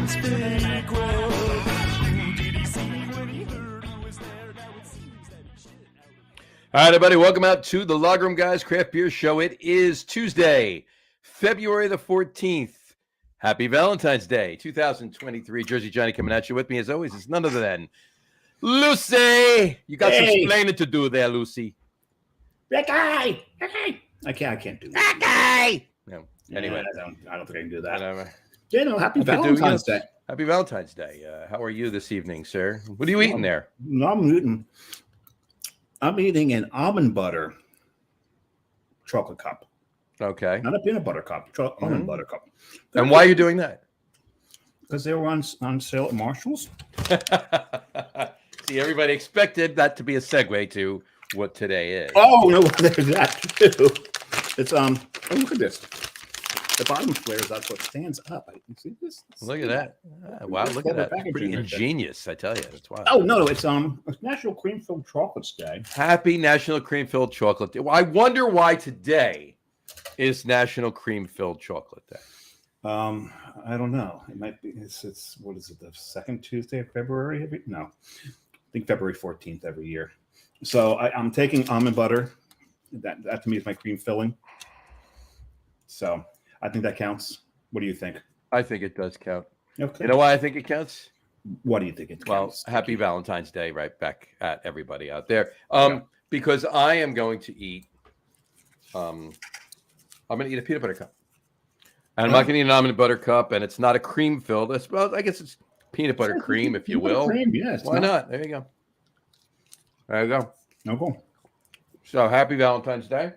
All right, everybody, welcome out to the Logroom Guys Craft Beer Show. It is Tuesday, February the 14th. Happy Valentine's Day, 2023. Jersey Johnny coming at you. With me, as always, is none other than Lucy. You got some explaining to do there, Lucy. That guy. I can't do that. That guy. No, anyway. I don't think I can do that. Whatever. Happy Valentine's Day. Happy Valentine's Day. How are you this evening, sir? What are you eating there? I'm eating an almond butter chocolate cup. Okay. Not a peanut butter cup, almond butter cup. And why are you doing that? Because they were on sale at Marshall's. See, everybody expected that to be a segue to what today is. Oh, no, there's that too. It's, look at this. The bottom squares, that's what stands up. You see this? Look at that. Wow, look at that. Pretty ingenious, I tell you. That's wild. Oh, no, it's National Cream-Filled Chocolates Day. Happy National Cream-Filled Chocolate Day. Well, I wonder why today is National Cream-Filled Chocolate Day. I don't know. It might be, it's what is it, the second Tuesday of February? No, I think February 14th every year. So I'm taking almond butter. That to me is my cream filling. So I think that counts. What do you think? I think it does count. Okay. You know why I think it counts? What do you think it counts? Well, happy Valentine's Day right back at everybody out there. Because I am going to eat, I'm going to eat a peanut butter cup. And I'm not going to eat an almond butter cup, and it's not a cream filled. Well, I guess it's peanut butter cream, if you will. Cream, yes. Why not? There you go. There you go. No cool. So happy Valentine's Day.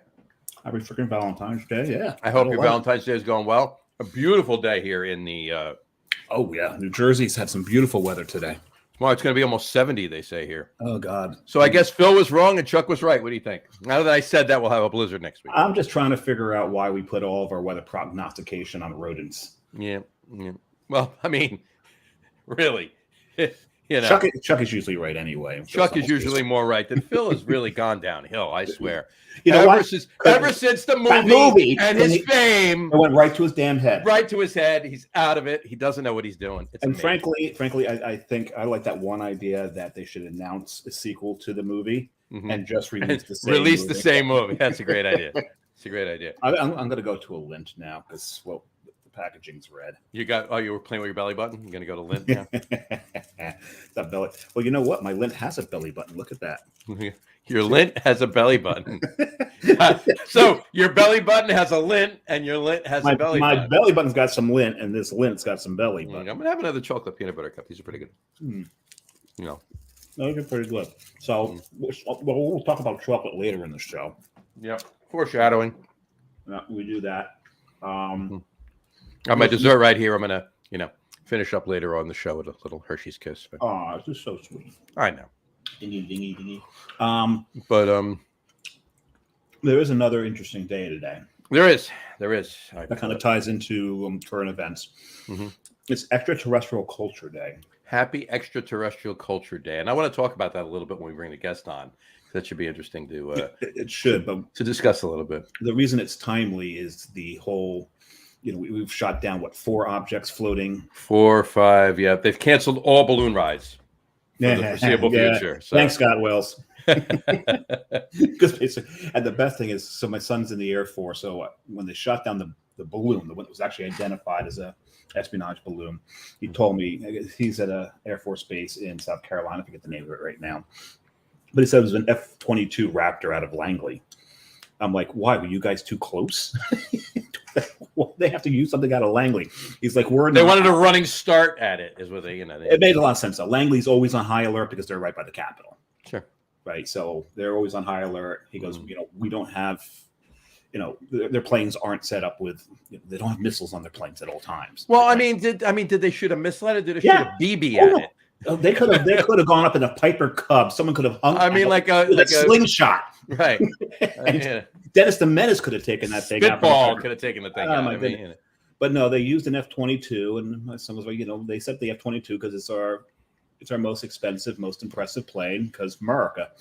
Happy freaking Valentine's Day, yeah. I hope your Valentine's Day is going well. A beautiful day here in the... oh, yeah. New Jersey's had some beautiful weather today. Well, it's going to be almost 70, they say here. Oh, God. So I guess Phil was wrong and Chuck was right. What do you think? Now that I said that, we'll have a blizzard next week. I'm just trying to figure out why we put all of our weather prognostication on rodents. Yeah. Well, I mean, really. You know, Chuck is usually right anyway. Chuck is usually more right than Phil. Has really gone downhill, I swear. You know ever since the movie and his fame, it went right to his damn head. Right to his head. He's out of it. He doesn't know what he's doing. It's amazing. frankly, I think I like that one idea that they should announce a sequel to the movie and just release the same movie. That's a great idea. It's a great idea. I'm going to go to a Lint now because the packaging's red. You were playing with your belly button? You're going to go to Lint now? That belly. Well, you know what? My Lint has a belly button. Look at that. Your Lint has a belly button. So your belly button has a lint, and your lint has a belly button. My belly button's got some lint, and this lint's got some belly button. I'm going to have another chocolate peanut butter cup. These are pretty good. You know. Those are pretty good. So we'll talk about chocolate later in the show. Yep. Foreshadowing. We do that. On my dessert right here, I'm going to, finish up later on the show with a little Hershey's Kiss. Oh, this is so sweet. I know. Dingy. But there is another interesting day today. There is. That kind of ties into current events. It's Extraterrestrial Culture Day. Happy Extraterrestrial Culture Day, and I want to talk about that a little bit when we bring the guest on. That should be interesting to. It should, but to discuss a little bit. The reason it's timely is the whole. We've shot down 4 objects floating. 4 or 5, yeah. They've canceled all balloon rides for the foreseeable future. So. Thanks, Scott Wells. And the best thing is, so my son's in the Air Force. So when they shot down the balloon, the one that was actually identified as a espionage balloon, he told me he's at a Air Force base in South Carolina. I forget the name of it right now, but he said it was an F-22 Raptor out of Langley. I'm like, why? Were you guys too close? Well, they have to use something out of Langley. He's like, they wanted a running start at it, is what they, It made a lot of sense. Though. Langley's always on high alert because they're right by the Capitol. Sure. Right. So they're always on high alert. He goes, we don't have, their planes aren't set up with, they don't have missiles on their planes at all times. Well, did they shoot a missile at it? Did they shoot a BB at it? They could have gone up in a Piper Cub. Someone could have hung. Like a slingshot, right? Dennis the Menace could have taken that thing. Spitball could have taken the thing. But no, they used an F-22, and my son was like, they set the F-22 because it's our most expensive, most impressive plane. Because America,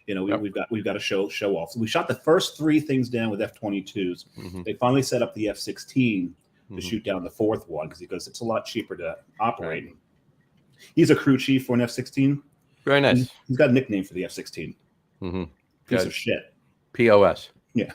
we've got to show off. So we shot the first 3 things down with F-22s. They finally set up the F-16 to shoot down the fourth one because he goes, it's a lot cheaper to operate. Right. He's a crew chief for an F-16. Very nice. He's got a nickname for the F-16. Mm-hmm. Piece of shit. POS. Yeah,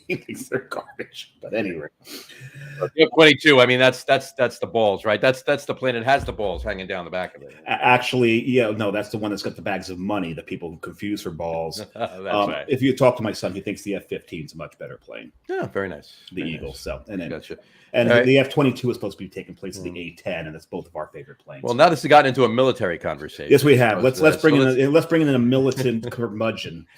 he thinks they're garbage. But anyway, F-22. I mean, that's the balls, right? That's the plane that has the balls hanging down the back of it. Actually, no, that's the one that's got the bags of money that people confuse for balls. That's right. If you talk to my son, he thinks the F-15 is a much better plane. Yeah, very nice. The Eagle. Nice. So and then, gotcha. And the F-22 is supposed to be taking place in the A-10, and that's both of our favorite planes. Well, now this has gotten into a military conversation. Yes, we have. Let's bring in a militant curmudgeon.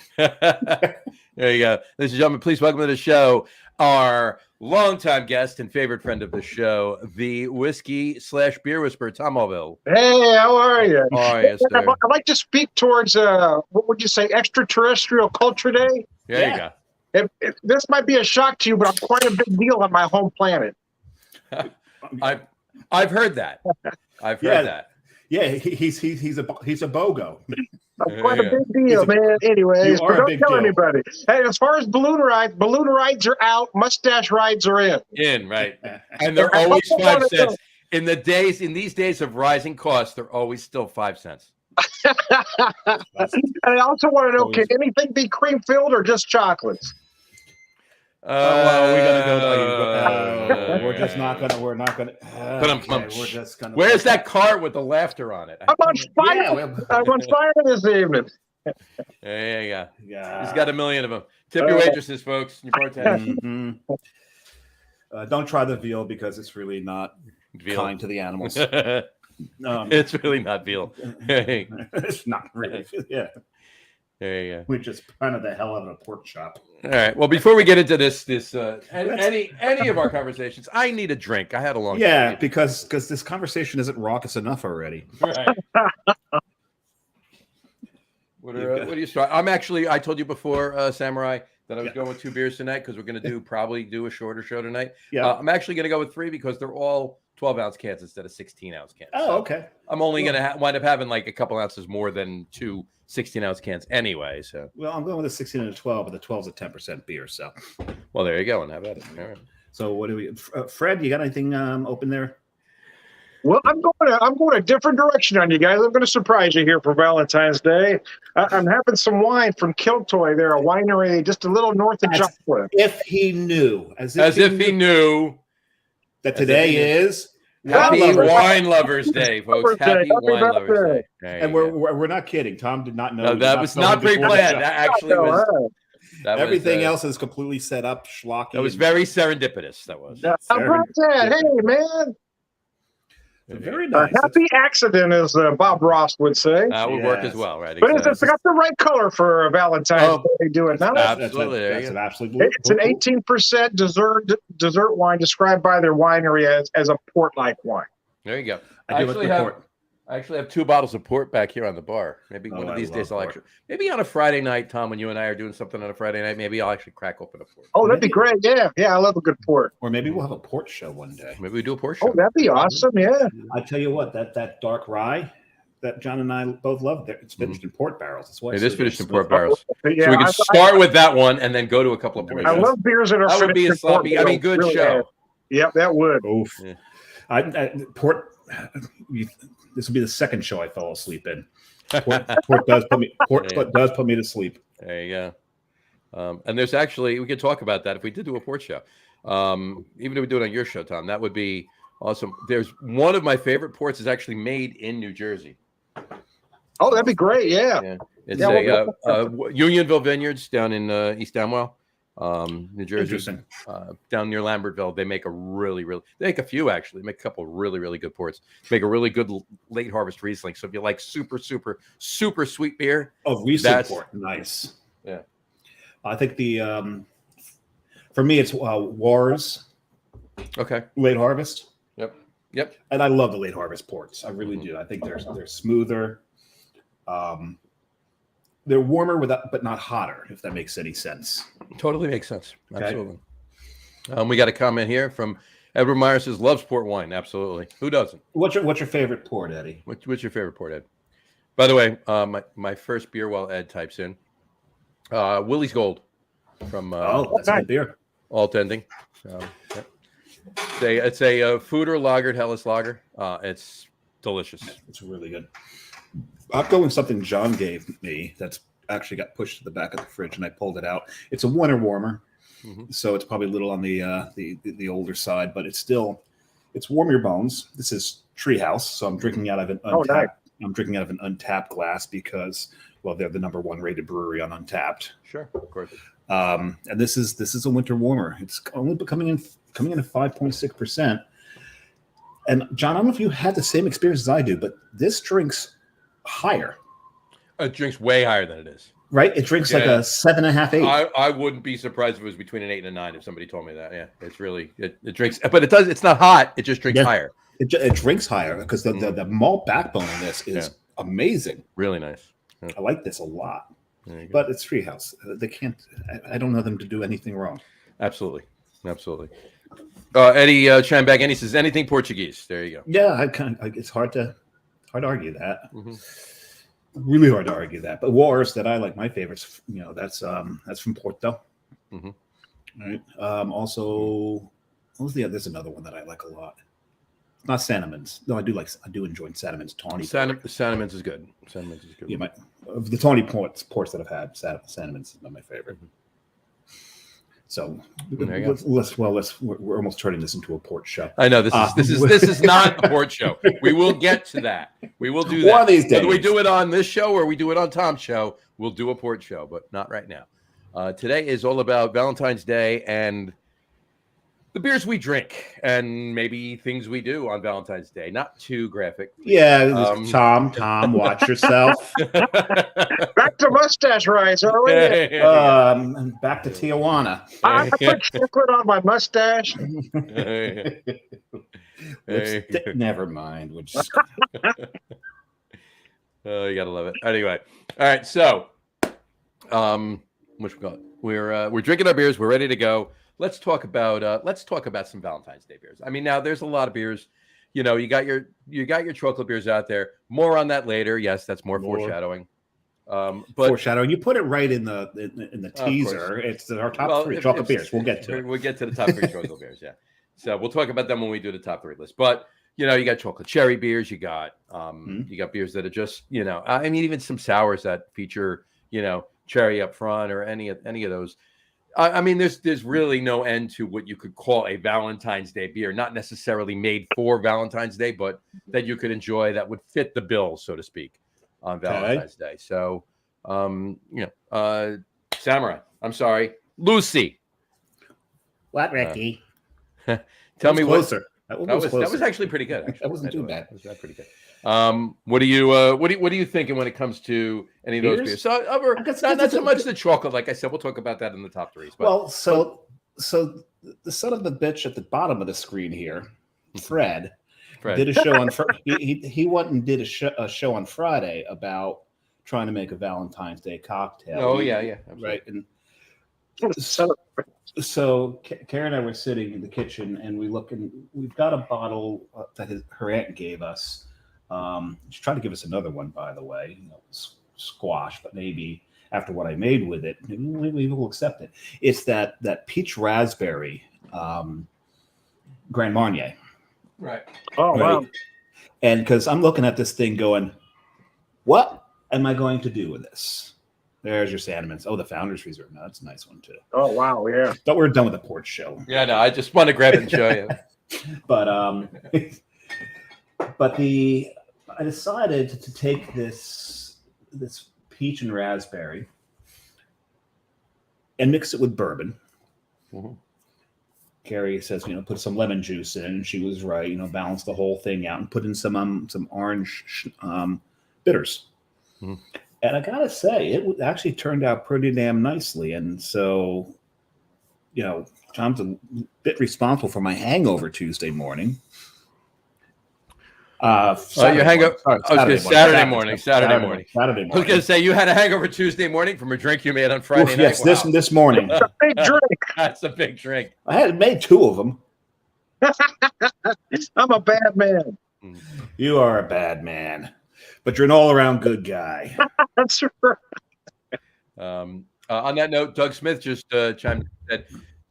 There you go. Ladies and gentlemen, please welcome to the show our longtime guest and favorite friend of the show, the whiskey/beer whisperer, Tom Mulvihill. Hey, how are you? How are you, sir? I'd like to speak towards, what would you say, Extraterrestrial Culture Day? There you go. This might be a shock to you, but I'm quite a big deal on my home planet. I've heard that. I've heard that. Yeah, he's a BOGO. I'm quite a big deal, man. Anyways, but don't tell anybody. Hey, as far as balloon rides are out. Mustache rides are in. In, right. And they're always 5 cents. In these days of rising costs, they're always still 5 cents. And I also want to know, can anything be cream filled or just chocolates? We gotta go. We're just not gonna. We're not gonna. We're just gonna. Where's that cart with the laughter on it? I'm on fire. I'm on fire this evening. There you go. Yeah. He's got a million of them. Tip your waitresses, folks. Your bartenders. Don't try the veal because it's really not kind to the animals. It's really not veal. It's not really. Yeah. There you go. We just punted the hell out of a pork chop. All right. Well, before we get into this any of our conversations, I need a drink. I had a long time. because this conversation isn't raucous enough already. Right. What do you start? I told you before, Samurai, that I was going with 2 beers tonight because we're going to probably do a shorter show tonight. Yeah. I'm actually going to go with 3 because they're all 12-ounce cans instead of 16-ounce cans. Oh, okay. I'm only going to wind up having like a couple ounces more than 2 16-ounce cans anyway. So, well, I'm going with a 16 and a 12, but the 12 is a 10% beer. So, well, there you go. And how about it? All right. So, what do we? Fred, you got anything open there? Well, I'm going a different direction on you guys. I'm going to surprise you here for Valentine's Day. I'm having some wine from Kiltoy. They're a winery just a little north of Joplin. If he knew, as if he knew that today is Happy Wine Lovers Day, folks. Happy Wine Lovers Day. And we're not kidding. Tom did not know. No, that was not pre-planned. That actually was. Everything else is completely set up. Schlocky. That was very serendipitous. That was. How about that? Hey, man. Very nice. A happy accident, as Bob Ross would say. That would work as well, right? But it's got the right color for Valentine's Day. Do it now. Absolutely. That's an absolute. It's an 18% dessert wine described by their winery as a port-like wine. There you go. I actually have 2 bottles of port back here on the bar. Maybe one of these days maybe on a Friday night, Tom, when you and I are doing something on a Friday night, maybe I'll actually crack open a port. Oh, that'd be great. Yeah, I love a good port. Or maybe we'll have a port show one day. Maybe we do a port show. Oh, that'd be awesome. Yeah. I tell you what, that dark rye that John and I both love, it's finished in port barrels. That's why it is finished in port barrels. Yeah, so we can start with that one and then go to a couple of port. I love beers that are that would be a sloppy. I mean, good really show. Yep, that would. Oof. Yeah. Port. This will be the second show I fell asleep in. Port does put me to sleep. There you go. And there's actually, we could talk about that if we did do a port show. Even if we do it on your show, Tom, that would be awesome. There's one of my favorite ports is actually made in New Jersey. Oh, that'd be great. Yeah. It's Unionville Vineyards down in East Amwell. New Jersey, down near Lambertville. They make they make a few actually. They make a couple of really, really good ports. They make a really good late harvest Riesling. So if you like super, super, super sweet beer, Riesling port, nice. Yeah, I think for me it's Wars. Okay, late harvest. Yep. And I love the late harvest ports. I really do. I think they're smoother. They're warmer but not hotter, if that makes any sense. Totally makes sense. Okay. Absolutely. We got a comment here from Edward Meyer says loves port wine. Absolutely. Who doesn't? What's your favorite port, Eddie? What's your favorite port, Ed? By the way, my first beer while Ed types in Willie's Gold from that's a good beer. Alt Ending. It's a Fooder lagered Helles lager. It's delicious. It's really good. I'll go with something John gave me that's actually got pushed to the back of the fridge, and I pulled it out. It's a winter warmer, so it's probably a little on the older side, but it's warm your bones. This is Treehouse, so I'm drinking out of an untapped. nice. I'm drinking out of an untapped glass because, well, they're the #1 rated brewery on Untapped. Sure, of course. And this is a winter warmer. It's only coming in at 5.6%. And John, I don't know if you had the same experience as I do, but this drinks higher. It drinks way higher than it is. Right? It drinks like a 7.5, 8. I wouldn't be surprised if it was between an 8 and a 9 if somebody told me that. Yeah, it's really it drinks, but it's not hot. It just drinks higher. It drinks higher because the malt backbone in this is amazing. Really nice. Yeah. I like this a lot. But it's Treehouse. They can't. I don't know them to do anything wrong. Absolutely. Eddie Chambagini says anything Portuguese. There you go. Yeah, it's hard to argue that. Really hard to argue that. But Wars that I like, my favorites, that's from Porto. Right. Also, there's another one that I like a lot. Not Sandeman's. No, I do enjoy Sandeman's tawny. Sandeman's is good. Yeah, of the tawny ports that I've had, Sandeman's is my favorite. So we're almost turning this into a port show. I know this is not a port show. We will get to that. We will do that one of these days. Whether we do it on this show or we do it on Tom's show, we'll do a port show, but not right now. Today is all about Valentine's Day and the beers we drink and maybe things we do on Valentine's Day. Not too graphic. Yeah, Tom, watch yourself. Back to mustache rise, are we? Back to Tijuana. I put chocolate on my mustache. Never mind. Oh, you gotta love it. Anyway, all right. So, what we got? We're drinking our beers. We're ready to go. Let's talk about some Valentine's Day beers. I mean, now there's a lot of beers. You got your chocolate beers out there. More on that later. Yes, that's more foreshadowing. But foreshadowing. You put it right in the teaser. It's our top 3 chocolate beers. We'll get to it. We'll get to the top 3 chocolate beers. Yeah. So we'll talk about them when we do the top 3 list. But you got chocolate cherry beers. You got beers that are just I mean, even some sours that feature cherry up front or any of those. I mean, there's really no end to what you could call a Valentine's Day beer, not necessarily made for Valentine's Day, but that you could enjoy that would fit the bill, so to speak, on Valentine's Day. So, Samurai, I'm sorry, Lucy. What, Ricky? Tell me closer. That was actually pretty good. Actually. That wasn't too bad. That was pretty good. What are you thinking when it comes to any of those beers? So not so much the chocolate, like I said, we'll talk about that in the top 3s. But, well, so the son of the bitch at the bottom of the screen here, Fred. Did a show on he went and did a show on Friday about trying to make a Valentine's Day cocktail. Oh yeah, absolutely. Right. And so Karen and I were sitting in the kitchen and we've got a bottle that her aunt gave us. She tried to give us another one, by the way, squash, but maybe after what I made with it, maybe we'll accept it. It's that peach raspberry Grand Marnier. Right. Oh, right? wow. And because I'm looking at this thing going, what am I going to do with this? There's your Sandeman's. Oh, the Founders Reserve. No, that's a nice one, too. Oh, wow. Yeah. But we're done with the porch show. Yeah, no, I just want to grab it and show you. But I decided to take this peach and raspberry and mix it with bourbon. Mm-hmm. Carrie says, put some lemon juice in, and she was right. Balance the whole thing out and put in some orange bitters. Mm-hmm. And I gotta say, it actually turned out pretty damn nicely. And so, Tom's a bit responsible for my hangover Tuesday morning. Saturday morning. I was going to say you had a hangover Tuesday morning from a drink you made on Friday night. Yes, this morning. That's a big drink. That's a big drink. I had made 2 of them. I'm a bad man. You are a bad man, but you're an all-around good guy. That's right. On that note, Doug Smith just chimed in and said,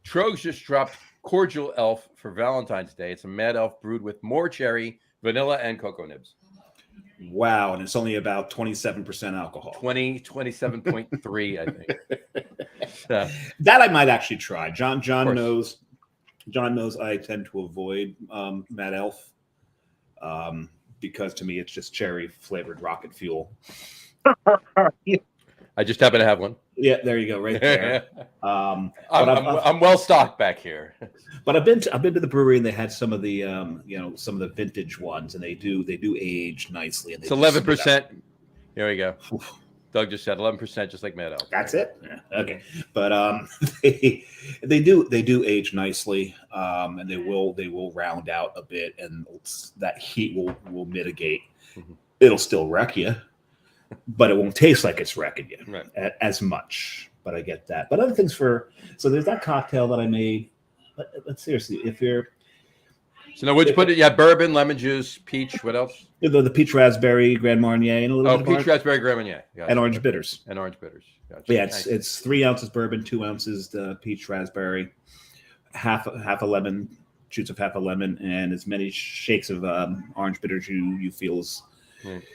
Trogs just dropped Cordial Elf for Valentine's Day. It's a Mad Elf brewed with more cherry, vanilla, and cocoa nibs. Wow, and it's only about 27% alcohol. 27.3, I think. That I might actually try. John knows I tend to avoid Mad Elf because to me it's just cherry flavored rocket fuel. I just happen to have one. Yeah, there you go, right there. I'm well stocked back here. But I've been to the brewery and they had some of the some of the vintage ones, and they do age nicely. And it's 11%. Here we go. Doug just said 11%, just like Mad Elf. That's it. Yeah, okay, but they do age nicely, and they will round out a bit, and that heat will mitigate. Mm-hmm. It'll still wreck you, but it won't taste like it's wrecking you as much. But I get that. But other things so there's that cocktail that I made. But seriously, if you're so now, what'd you put it? Yeah, bourbon, lemon juice, peach. What else? The peach raspberry Grand Marnier and a little bit of peach raspberry Grand Marnier, gotcha. And orange bitters. Gotcha. Yeah, it's 3 ounces bourbon, 2 ounces the peach raspberry, half a lemon, shoots of half a lemon, and as many shakes of orange bitters you feel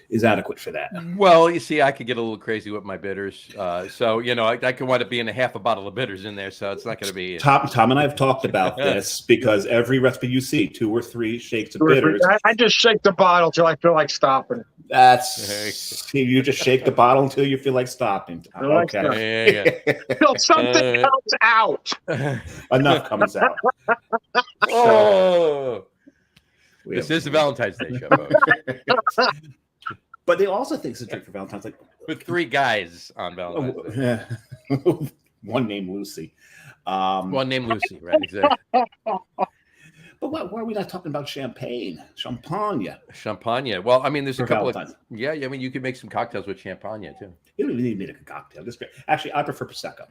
is adequate for that. Well, you see, I could get a little crazy with my bitters, so I can wind up being a half a bottle of bitters in there, so it's not going to be. Tom and I have talked about this because every recipe you see 2 or 3 shakes of bitters. I just shake the bottle till I feel like stopping. You just shake the bottle until you feel like stopping. Okay. Till something comes out. Enough comes out. Oh. This is the Valentine's Day show, folks. But they also think it's a drink for Valentine's, like with 3 guys on Valentine's Day. One named Lucy. One named Lucy, right? Exactly. But why are we not talking about champagne? Champagne. Well, I mean, there's a couple Valentine's. of I mean, you could make some cocktails with champagne too. You don't even need to make a cocktail. Just great. Actually, I prefer prosecco.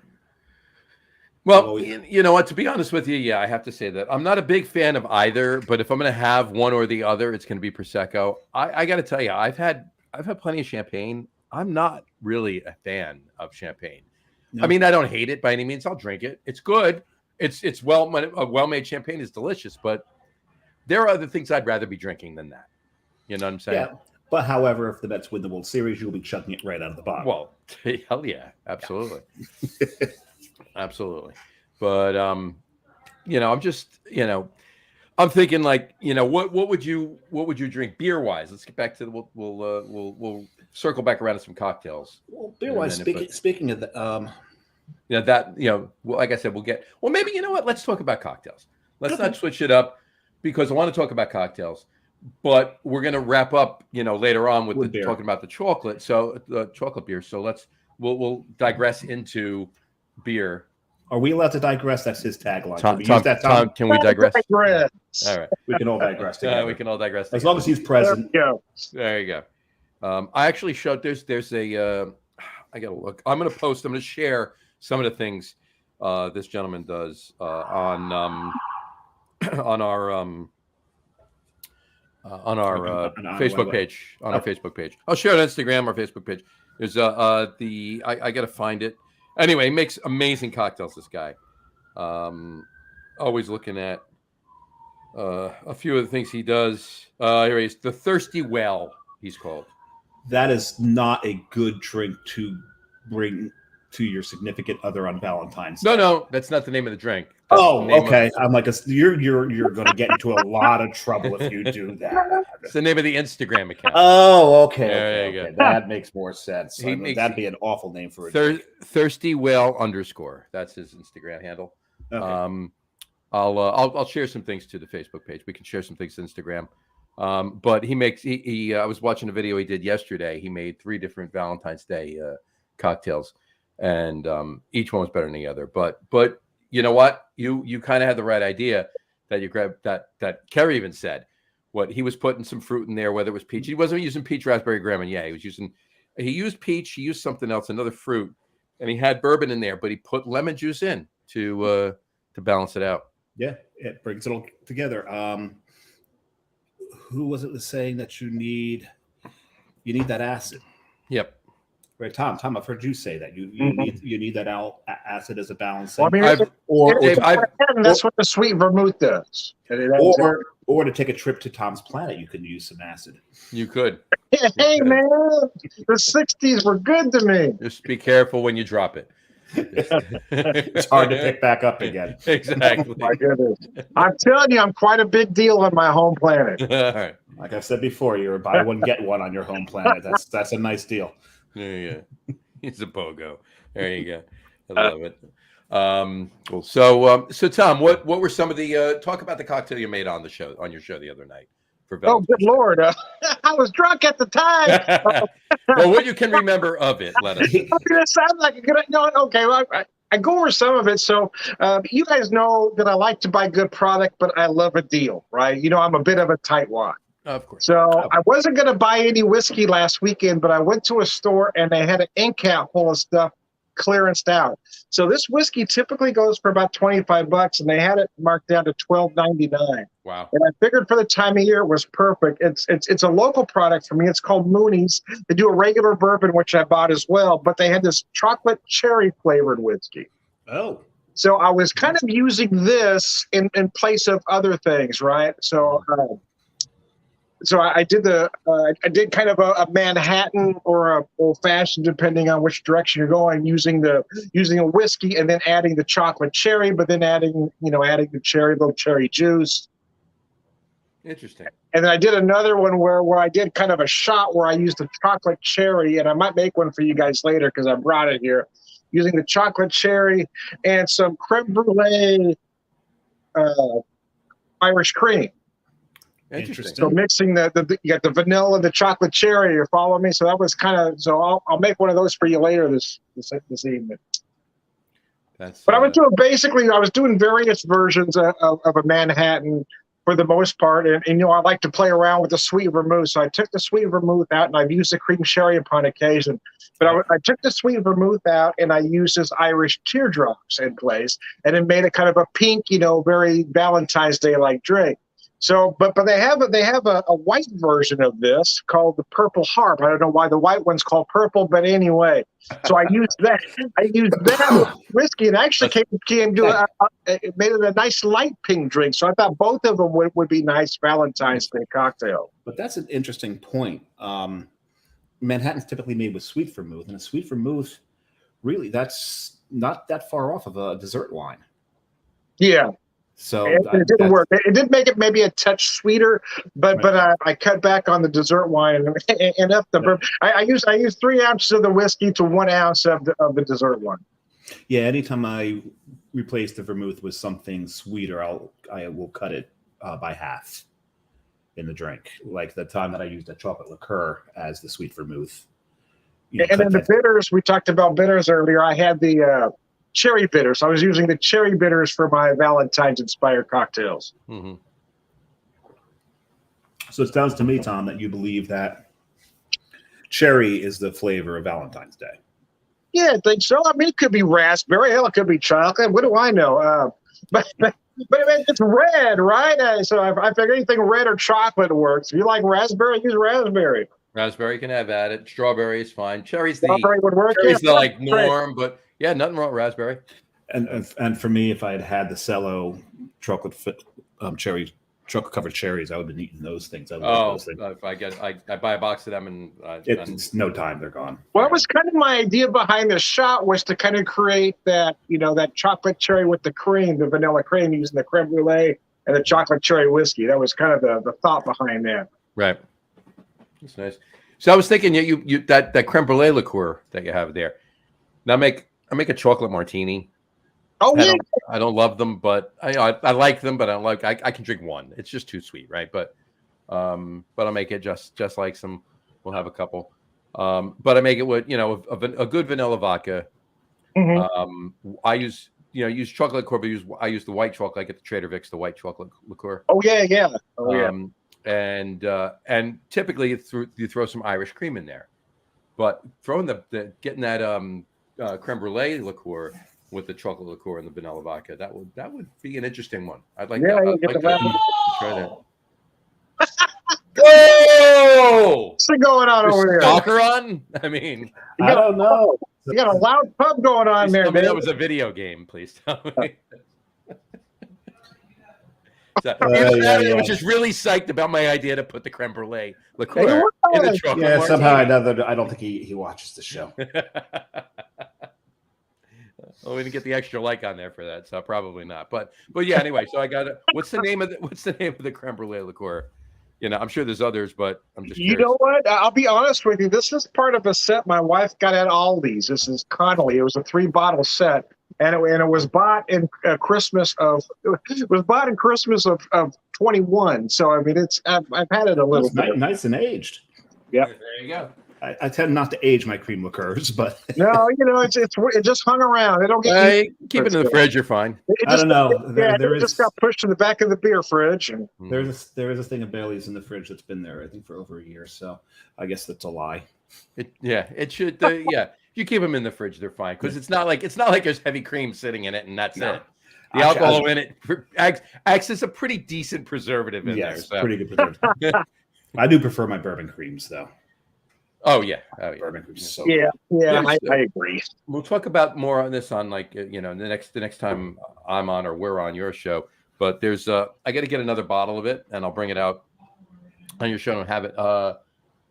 Well, you know what? To be honest with you, I have to say that I'm not a big fan of either. But if I'm going to have one or the other, it's going to be prosecco. I got to tell you, I've had plenty of champagne. I'm not really a fan of champagne. No. I mean, I don't hate it by any means. I'll drink it. It's good. It's a well-made champagne is delicious. But there are other things I'd rather be drinking than that. You know what I'm saying? Yeah. But however, if the Mets win the World Series, you'll be chucking it right out of the bottle. Well, hell yeah, absolutely. Yeah. Absolutely. But I'm just, I'm thinking like, what would you drink beer wise? Let's get back to we'll circle back around to some cocktails. Well, beer wise, speaking of the like I said, maybe you know what? Let's talk about cocktails. Let's not switch it up because I want to talk about cocktails, but we're going to wrap up, later on with talking about the chocolate. So the chocolate beer. So we'll digress into beer. Are we allowed to digress? That's his tagline. Tom, can we digress? All right. We can all digress together. We can all digress together. As long as he's present. There you go. I actually showed there's a I gotta look. I'm gonna share some of the things this gentleman does on our Facebook page. On our Facebook page. I'll share it on Instagram, our Facebook page. There's I gotta find it. Anyway, he makes amazing cocktails, this guy. Always looking at a few of the things he does. Here he is, the Thirsty Well, he's called. That is not a good drink to bring to your significant other on Valentine's Day. No, that's not the name of the drink. That's okay. I'm like, you're going to get into a lot of trouble if you do that. It's the name of the Instagram account. Oh, okay. There you go. That makes more sense. That'd be an awful name for it. Thirsty Whale _. That's his Instagram handle. Okay. I'll share some things to the Facebook page. We can share some things to Instagram. But he makes I was watching a video he did yesterday. He made 3 different Valentine's Day cocktails, and each one was better than the other. But you know what? You kind of had the right idea that you grabbed that Kerry even said. What he was putting some fruit in there, whether it was peach. He wasn't using peach, raspberry, Grand Marnier. He used peach. He used something else, another fruit, and he had bourbon in there. But he put lemon juice in to balance it out. Yeah, it brings it all together. Who was it was saying that you need that acid? Yep. Right, Tom, I've heard you say that you need that acid as a balancing, Well, I mean, that's what the sweet vermouth does. Or to take a trip to Tom's Planet, you could use some acid. You could. Hey, man, the 60s were good to me. Just be careful when you drop it. It's hard to pick back up again. Exactly. My goodness. I'm telling you, I'm quite a big deal on my home planet. All right. Like I said before, you're a buy one get one on your home planet. That's a nice deal. There you go. He's a BOGO. There you go. I love it. Cool. So Tom, what were some of the talk about the cocktail you made on your show the other night for Valentine? Oh, good Lord. I was drunk at the time. Well, what you can remember of it, let us know. It sounds like a good no, okay. Well, I go over some of it. So you guys know that I like to buy good product, but I love a deal, right? You know, I'm a bit of a tightwad. Of course. So I wasn't going to buy any whiskey last weekend, but I went to a store and they had an end cap full of stuff clearanced out. So this whiskey typically goes for about $25, and they had it marked down to $12.99. Wow. And I figured for the time of year it was perfect. It's a local product for me. It's called Mooney's. They do a regular bourbon, which I bought as well, but they had this chocolate cherry flavored whiskey. Oh. So I was kind of using this in place of other things, right? So I did kind of a Manhattan or a old fashioned, depending on which direction you're going, using a whiskey and then adding the chocolate cherry, but then adding the little cherry juice. Interesting. And then I did another one where I did kind of a shot where I used the chocolate cherry, and I might make one for you guys later because I brought it here, using the chocolate cherry and some creme brulee Irish cream. Interesting. So mixing you got the vanilla and the chocolate cherry. You follow me? So that was kind of. So I'll make one of those for you later this evening. But I was doing various versions of a Manhattan for the most part, and you know I like to play around with the sweet vermouth. So I took the sweet vermouth out, and I've used the cream sherry upon occasion. But I took the sweet vermouth out, and I used this Irish teardrops in place, and it made it kind of a pink, very Valentine's Day like drink. So, but they have a white version of this called the Purple Harp. I don't know why the white one's called purple, but anyway. So I used that. Whiskey, and actually it made it a nice light pink drink. So I thought both of them would be nice Valentine's Day cocktail. But that's an interesting point. Manhattan's typically made with sweet vermouth, and a sweet vermouth, really, that's not that far off of a dessert wine. Yeah. So it didn't work. It did make it maybe a touch sweeter, but I cut back on the dessert wine and up the bourbon. I use 3 ounces of the whiskey to 1 ounce of the dessert wine. Yeah, anytime I replace the vermouth with something sweeter, I will cut it by half in the drink. Like the time that I used a chocolate liqueur as the sweet vermouth. And then the bitters, we talked about bitters earlier. I had the cherry bitters. I was using the cherry bitters for my Valentine's inspired cocktails. Mm-hmm. So it sounds to me, Tom, that you believe that cherry is the flavor of Valentine's Day. Yeah, I think so. I mean, it could be raspberry. Hell, it could be chocolate. What do I know? But it's red, right? So I figure anything red or chocolate works. If you like raspberry, use raspberry. Raspberry can have at it. Strawberry is fine. Cherry's Strawberry would work. Cherry's the like norm, but yeah, nothing wrong with raspberry. And for me, if I had the cello chocolate cherry chocolate covered cherries, I would have been eating those things. If I buy a box of them and it's no time, they're gone. Well, that was kind of my idea behind the shot, was to kind of create that, that chocolate cherry with the cream, the vanilla cream, using the creme brulee and the chocolate cherry whiskey. That was kind of the thought behind that. Right. That's nice. So I was thinking, you that creme brulee liqueur that you have there. Now I make a chocolate martini. Oh yeah. I don't love them, but I like them, but I can drink one. It's just too sweet, right? But I'll make it just like some. We'll have a couple. But I make it with a good vanilla vodka. Mm-hmm. I use chocolate liqueur, but I use the white chocolate. I get the Trader Vic's, the white chocolate liqueur. Oh yeah. Oh yeah. And typically you throw some Irish cream in there, but throwing getting that creme brulee liqueur with the chocolate liqueur and the vanilla vodka, that would be an interesting one. I'd like to try that. Whoa! What's going on over here? Stalker on? I mean, I don't know. You got a loud pub going on there, tell me man. that was a video game, please tell me. So, I was just really psyched about my idea to put the creme brulee liqueur in the chocolate Yeah, martini. somehow I don't think he watches the show. Well, we didn't get the extra like on there for that, so probably not. But yeah, anyway. So I got it. What's the name of the creme brulee liqueur? You know, I'm sure there's others, but I'm just curious. You know what? I'll be honest with you. This is part of a set my wife got at Aldi's. This is Connolly. It was a 3-bottle set, and it was bought in Christmas of 21. So I mean, I've had it a little bit. Nice and aged. Yeah, there you go. I tend not to age my cream liqueurs, but no, you know, it just hung around. It'll get keep it in the fridge. You're fine. I don't know. It just got pushed in the back of the beer fridge. And there is a thing of Bailey's in the fridge that's been there, I think, for over a year. So I guess that's a lie. It should. If you keep them in the fridge, they're fine because it's not like there's heavy cream sitting in it and that's it. The alcohol in it acts as a pretty decent preservative in there. So. Pretty good preservative. I do prefer my bourbon creams though. Oh yeah. Bourbon creams. So yeah, I agree. We'll talk about more on this on like the next time I'm on or we're on your show. But there's I got to get another bottle of it and I'll bring it out on your show and have it.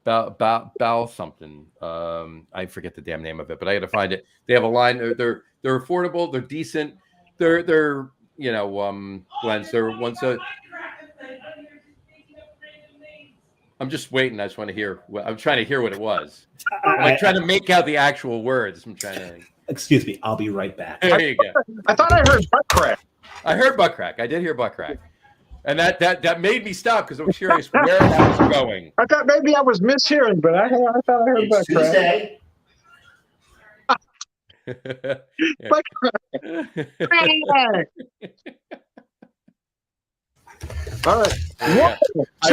Bow something. I forget the damn name of it, but I got to find it. They have a line. They're affordable. They're decent. They're blends. They're once a. I'm just waiting. I just want to hear. I'm trying to hear what it was. I'm like trying to make out the actual words. I'm trying to. Excuse me. I'll be right back. There you go. I thought I heard butt crack. I heard butt crack. I did hear butt crack. And that made me stop because I was curious where that was going. I thought maybe I was mishearing, but I thought I heard butt crack. Butt crack. All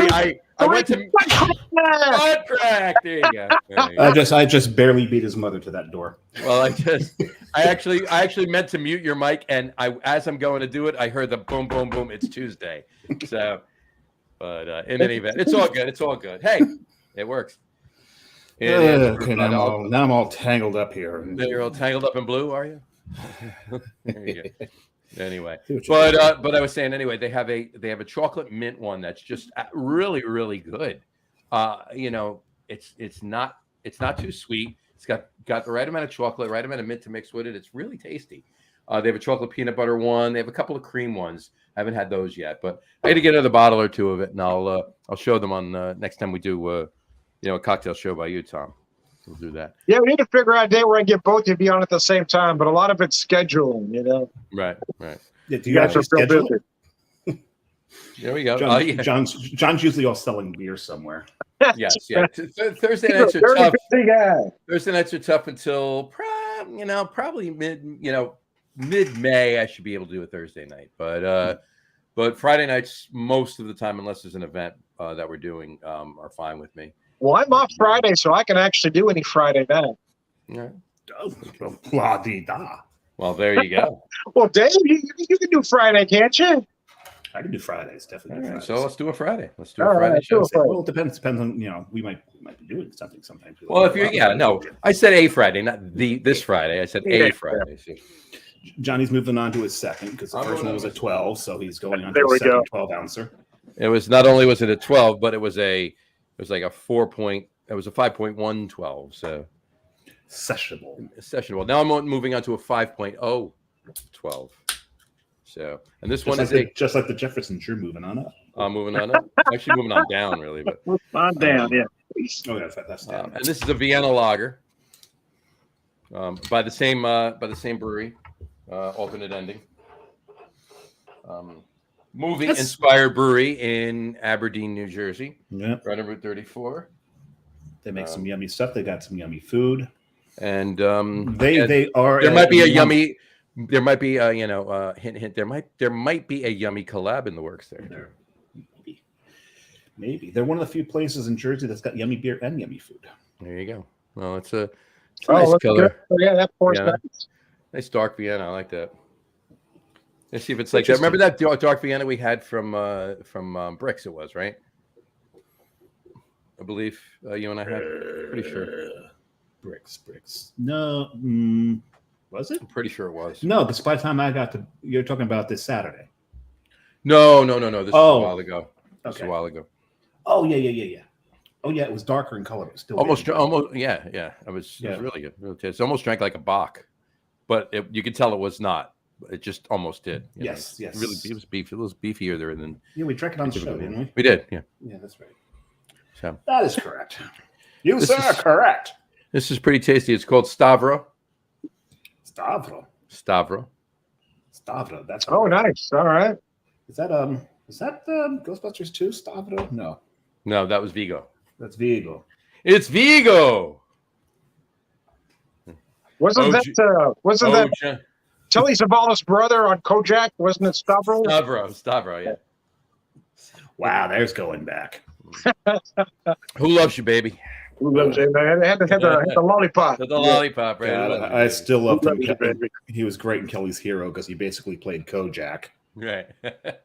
right. I went to butt crack. There you go. I just barely beat his mother to that door. Well, I actually meant to mute your mic, and as I'm going to do it, I heard the boom, boom, boom. It's Tuesday, so. But in any event, it's all good. It's all good. Hey, it works. Okay, now I'm all tangled up here. You're all tangled up in blue, are you? There you go. Anyway, but I was saying anyway, they have a chocolate mint one that's just really, really good. It's not too sweet. It's got the right amount of chocolate, right amount of mint to mix with it. It's really tasty. They have a chocolate peanut butter one. They have a couple of cream ones. I haven't had those yet, but I got to get another bottle or two of it, and I'll show them on next time we do a cocktail show by you, Tom. We'll do that. Yeah, we need to figure out a day where I get both to be on at the same time, but a lot of it's scheduling, you know. Right. Yeah, do you actually schedule it? There we go. John's usually all selling beer somewhere. Yes. Thursday nights are tough. Thursday nights are tough until probably mid-May. I should be able to do a Thursday night, but Friday nights most of the time, unless there's an event that we're doing, are fine with me. Well, I'm off Friday, so I can actually do any Friday night. Yeah. Well, there you go. Well, Dave, you can do Friday, can't you? I can do Fridays, definitely. Right, Fridays. So let's do a Friday. Let's do a Friday show. Well, it depends on we might be doing something sometimes. Well, if you're I said a Friday, not this Friday. I said a Friday. So. Johnny's moving on to his second because the first one was at 12, so he's going on to his second 12-ouncer. It was not only was it a 12, but it was like a 4-point. It was a 5.112. So sessionable. Now I'm moving on to a 5.0 12. So, and this one is just like the Jeffersons. You're moving on up. I'm moving on up. Actually, moving on down, really. But on down, yeah. Oh, yeah, that's down. And this is a Vienna lager, by the same brewery, alternate ending. Movie inspired brewery in Aberdeen, New Jersey. Yeah, right on Route 34. They make some yummy stuff. They got some yummy food, and they are. There might be a yummy. There might be a hint. There might be a yummy collab in the works there. Maybe they're one of the few places in Jersey that's got yummy beer and yummy food. There you go. Well, it's a nice color. Oh, yeah, that pours nice. Nice dark Vienna. I like that. Let's see if it's like that. Remember that dark Vienna we had from Bricks? It was right. believe you and I had. Pretty sure. Bricks. No, was it? I'm pretty sure it was. No, but by the time I got to, you're talking about this Saturday. No. This was a while ago. This was Okay. a while ago. Oh yeah. Oh yeah, it was darker in color. It was still Almost. yeah. It was really good. Really tasty. It almost drank like a Bach, but you could tell it was not. It just almost did. Yes. Really, it was beefy. It was beefier there than. Yeah, we drank it on the show, didn't we? We did. Yeah. Yeah, that's right. So that is correct. You sir are correct. This is pretty tasty. It's called Stavro. Stavro. That's nice. All right. Is that Ghostbusters 2? Stavro? No, that was Vigo. That's Vigo. It's Vigo. Wasn't that Telly Savalas' brother on Kojak? Wasn't it Stavro? Stavro, yeah. Wow, there's going back. Who loves you, baby? Who loves it? I had the lollipop. The lollipop, right? God, I still loved him. He was great in Kelly's Hero because he basically played Kojak. Right.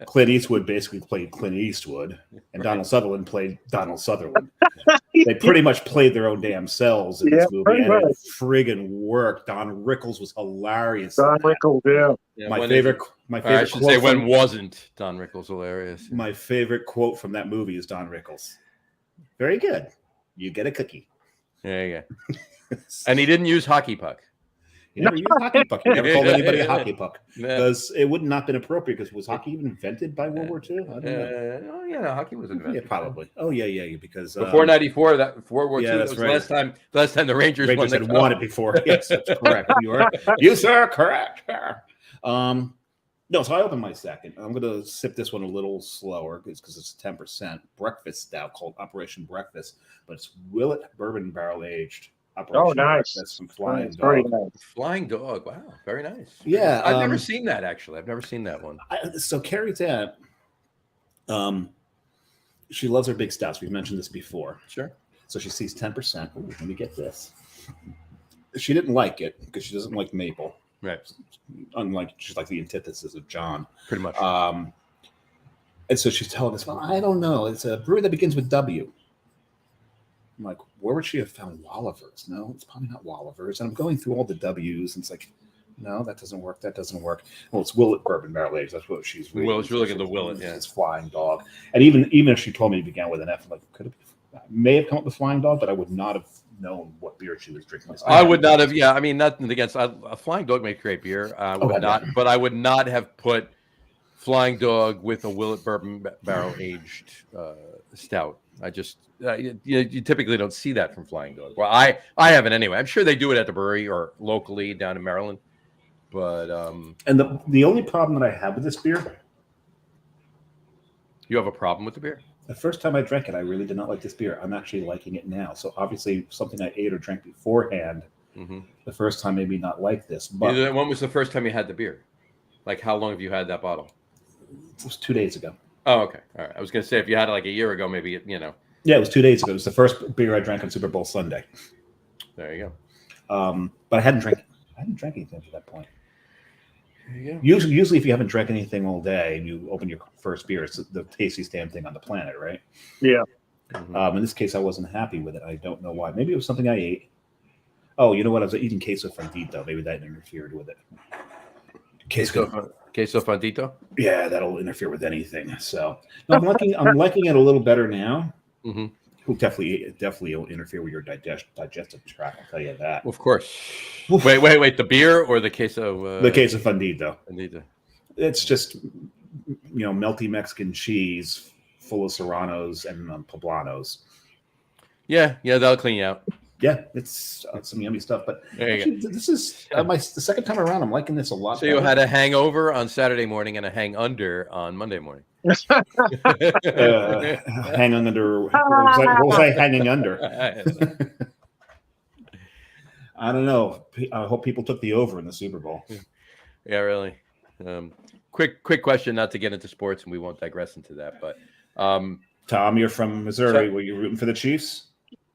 Clint Eastwood basically played Clint Eastwood, and Donald Sutherland played Donald Sutherland. They pretty much played their own damn selves in this movie, and it friggin' worked. Don Rickles was hilarious. Don Rickles, yeah. My favorite. I should say when wasn't Don Rickles hilarious? My favorite quote from that movie is Don Rickles. Very good. You get a cookie. There you go. And he didn't use hockey puck. He never used hockey puck. He never called anybody a hockey puck because it would not have been appropriate. Because was hockey even invented by World War II? I don't know. Yeah, hockey was invented. Yeah, probably. Oh yeah. Because before '94, that World War II. Yeah, that was right. last time the Rangers had won it before. Yes, that's correct. You sir, correct. No, so I opened my second. I'm going to sip this one a little slower because it's 10% breakfast stout called Operation Breakfast, but it's Willet Bourbon Barrel Aged. Operation nice. Breakfast from Flying Dog. Very nice. Flying Dog. Wow, very nice. Yeah, I've never seen that actually. I've never seen that one. So Carrie's aunt, she loves her big stouts. We've mentioned this before. Sure. So she sees 10%. Ooh, let me get this. She didn't like it because she doesn't like maple. Right. Unlike she's like the antithesis of John. Pretty much. And so she's telling us, well, I don't know. It's a brewery that begins with W. I'm like, where would she have found Walliver's? No, it's probably not Walliver's. And I'm going through all the W's, and it's like, no, that doesn't work. That doesn't work. Well, it's Willet Bourbon Barrel Aged. That's what she's reading. Well, she's looking at the Willet. Yeah, it's Flying Dog. And even if she told me it began with an F, I'm like, could it be? May have come up with Flying Dog, but I would not have known what beer she was drinking. I would not have. Yeah, I mean, nothing against a Flying Dog makes great beer. But I would not have put Flying Dog with a Willet Bourbon Barrel Aged stout. I just you typically don't see that from Flying Dog. Well, I haven't anyway. I'm sure they do it at the brewery or locally down in Maryland. But and the only problem that I have with this beer, you have a problem with the beer? The first time I drank it, I really did not like this beer. I'm actually liking it now. So obviously, something I ate or drank beforehand, the first time made me not like this. But when was the first time you had the beer? Like, how long have you had that bottle? It was 2 days ago. Oh, okay. All right. I was going to say, if you had it like a year ago, maybe, Yeah, it was 2 days ago. It was the first beer I drank on Super Bowl Sunday. There you go. But I hadn't drank anything to that point. There you go. Usually, if you haven't drank anything all day and you open your first beer, it's the tastiest damn thing on the planet, right? Yeah. In this case, I wasn't happy with it. I don't know why. Maybe it was something I ate. Oh, you know what? I was eating queso fondito. Maybe that interfered with it. Queso fondito? Yeah, that'll interfere with anything. So no, I'm liking it a little better now. Will definitely will interfere with your digestive tract. I'll tell you that. Of course. Wait. The beer or the queso? The queso fondito. Fondito. It's just melty Mexican cheese full of serranos and poblanos. Yeah, that'll clean you out. Yeah, it's some yummy stuff. But actually, this is the second time around. I'm liking this a lot. So you had a hangover on Saturday morning and a hang under on Monday morning. Hang under. What was I hanging under? I don't know. I hope people took the over in the Super Bowl. Yeah, really. Quick question, not to get into sports, and we won't digress into that. But Tom, you're from Missouri. Were you rooting for the Chiefs?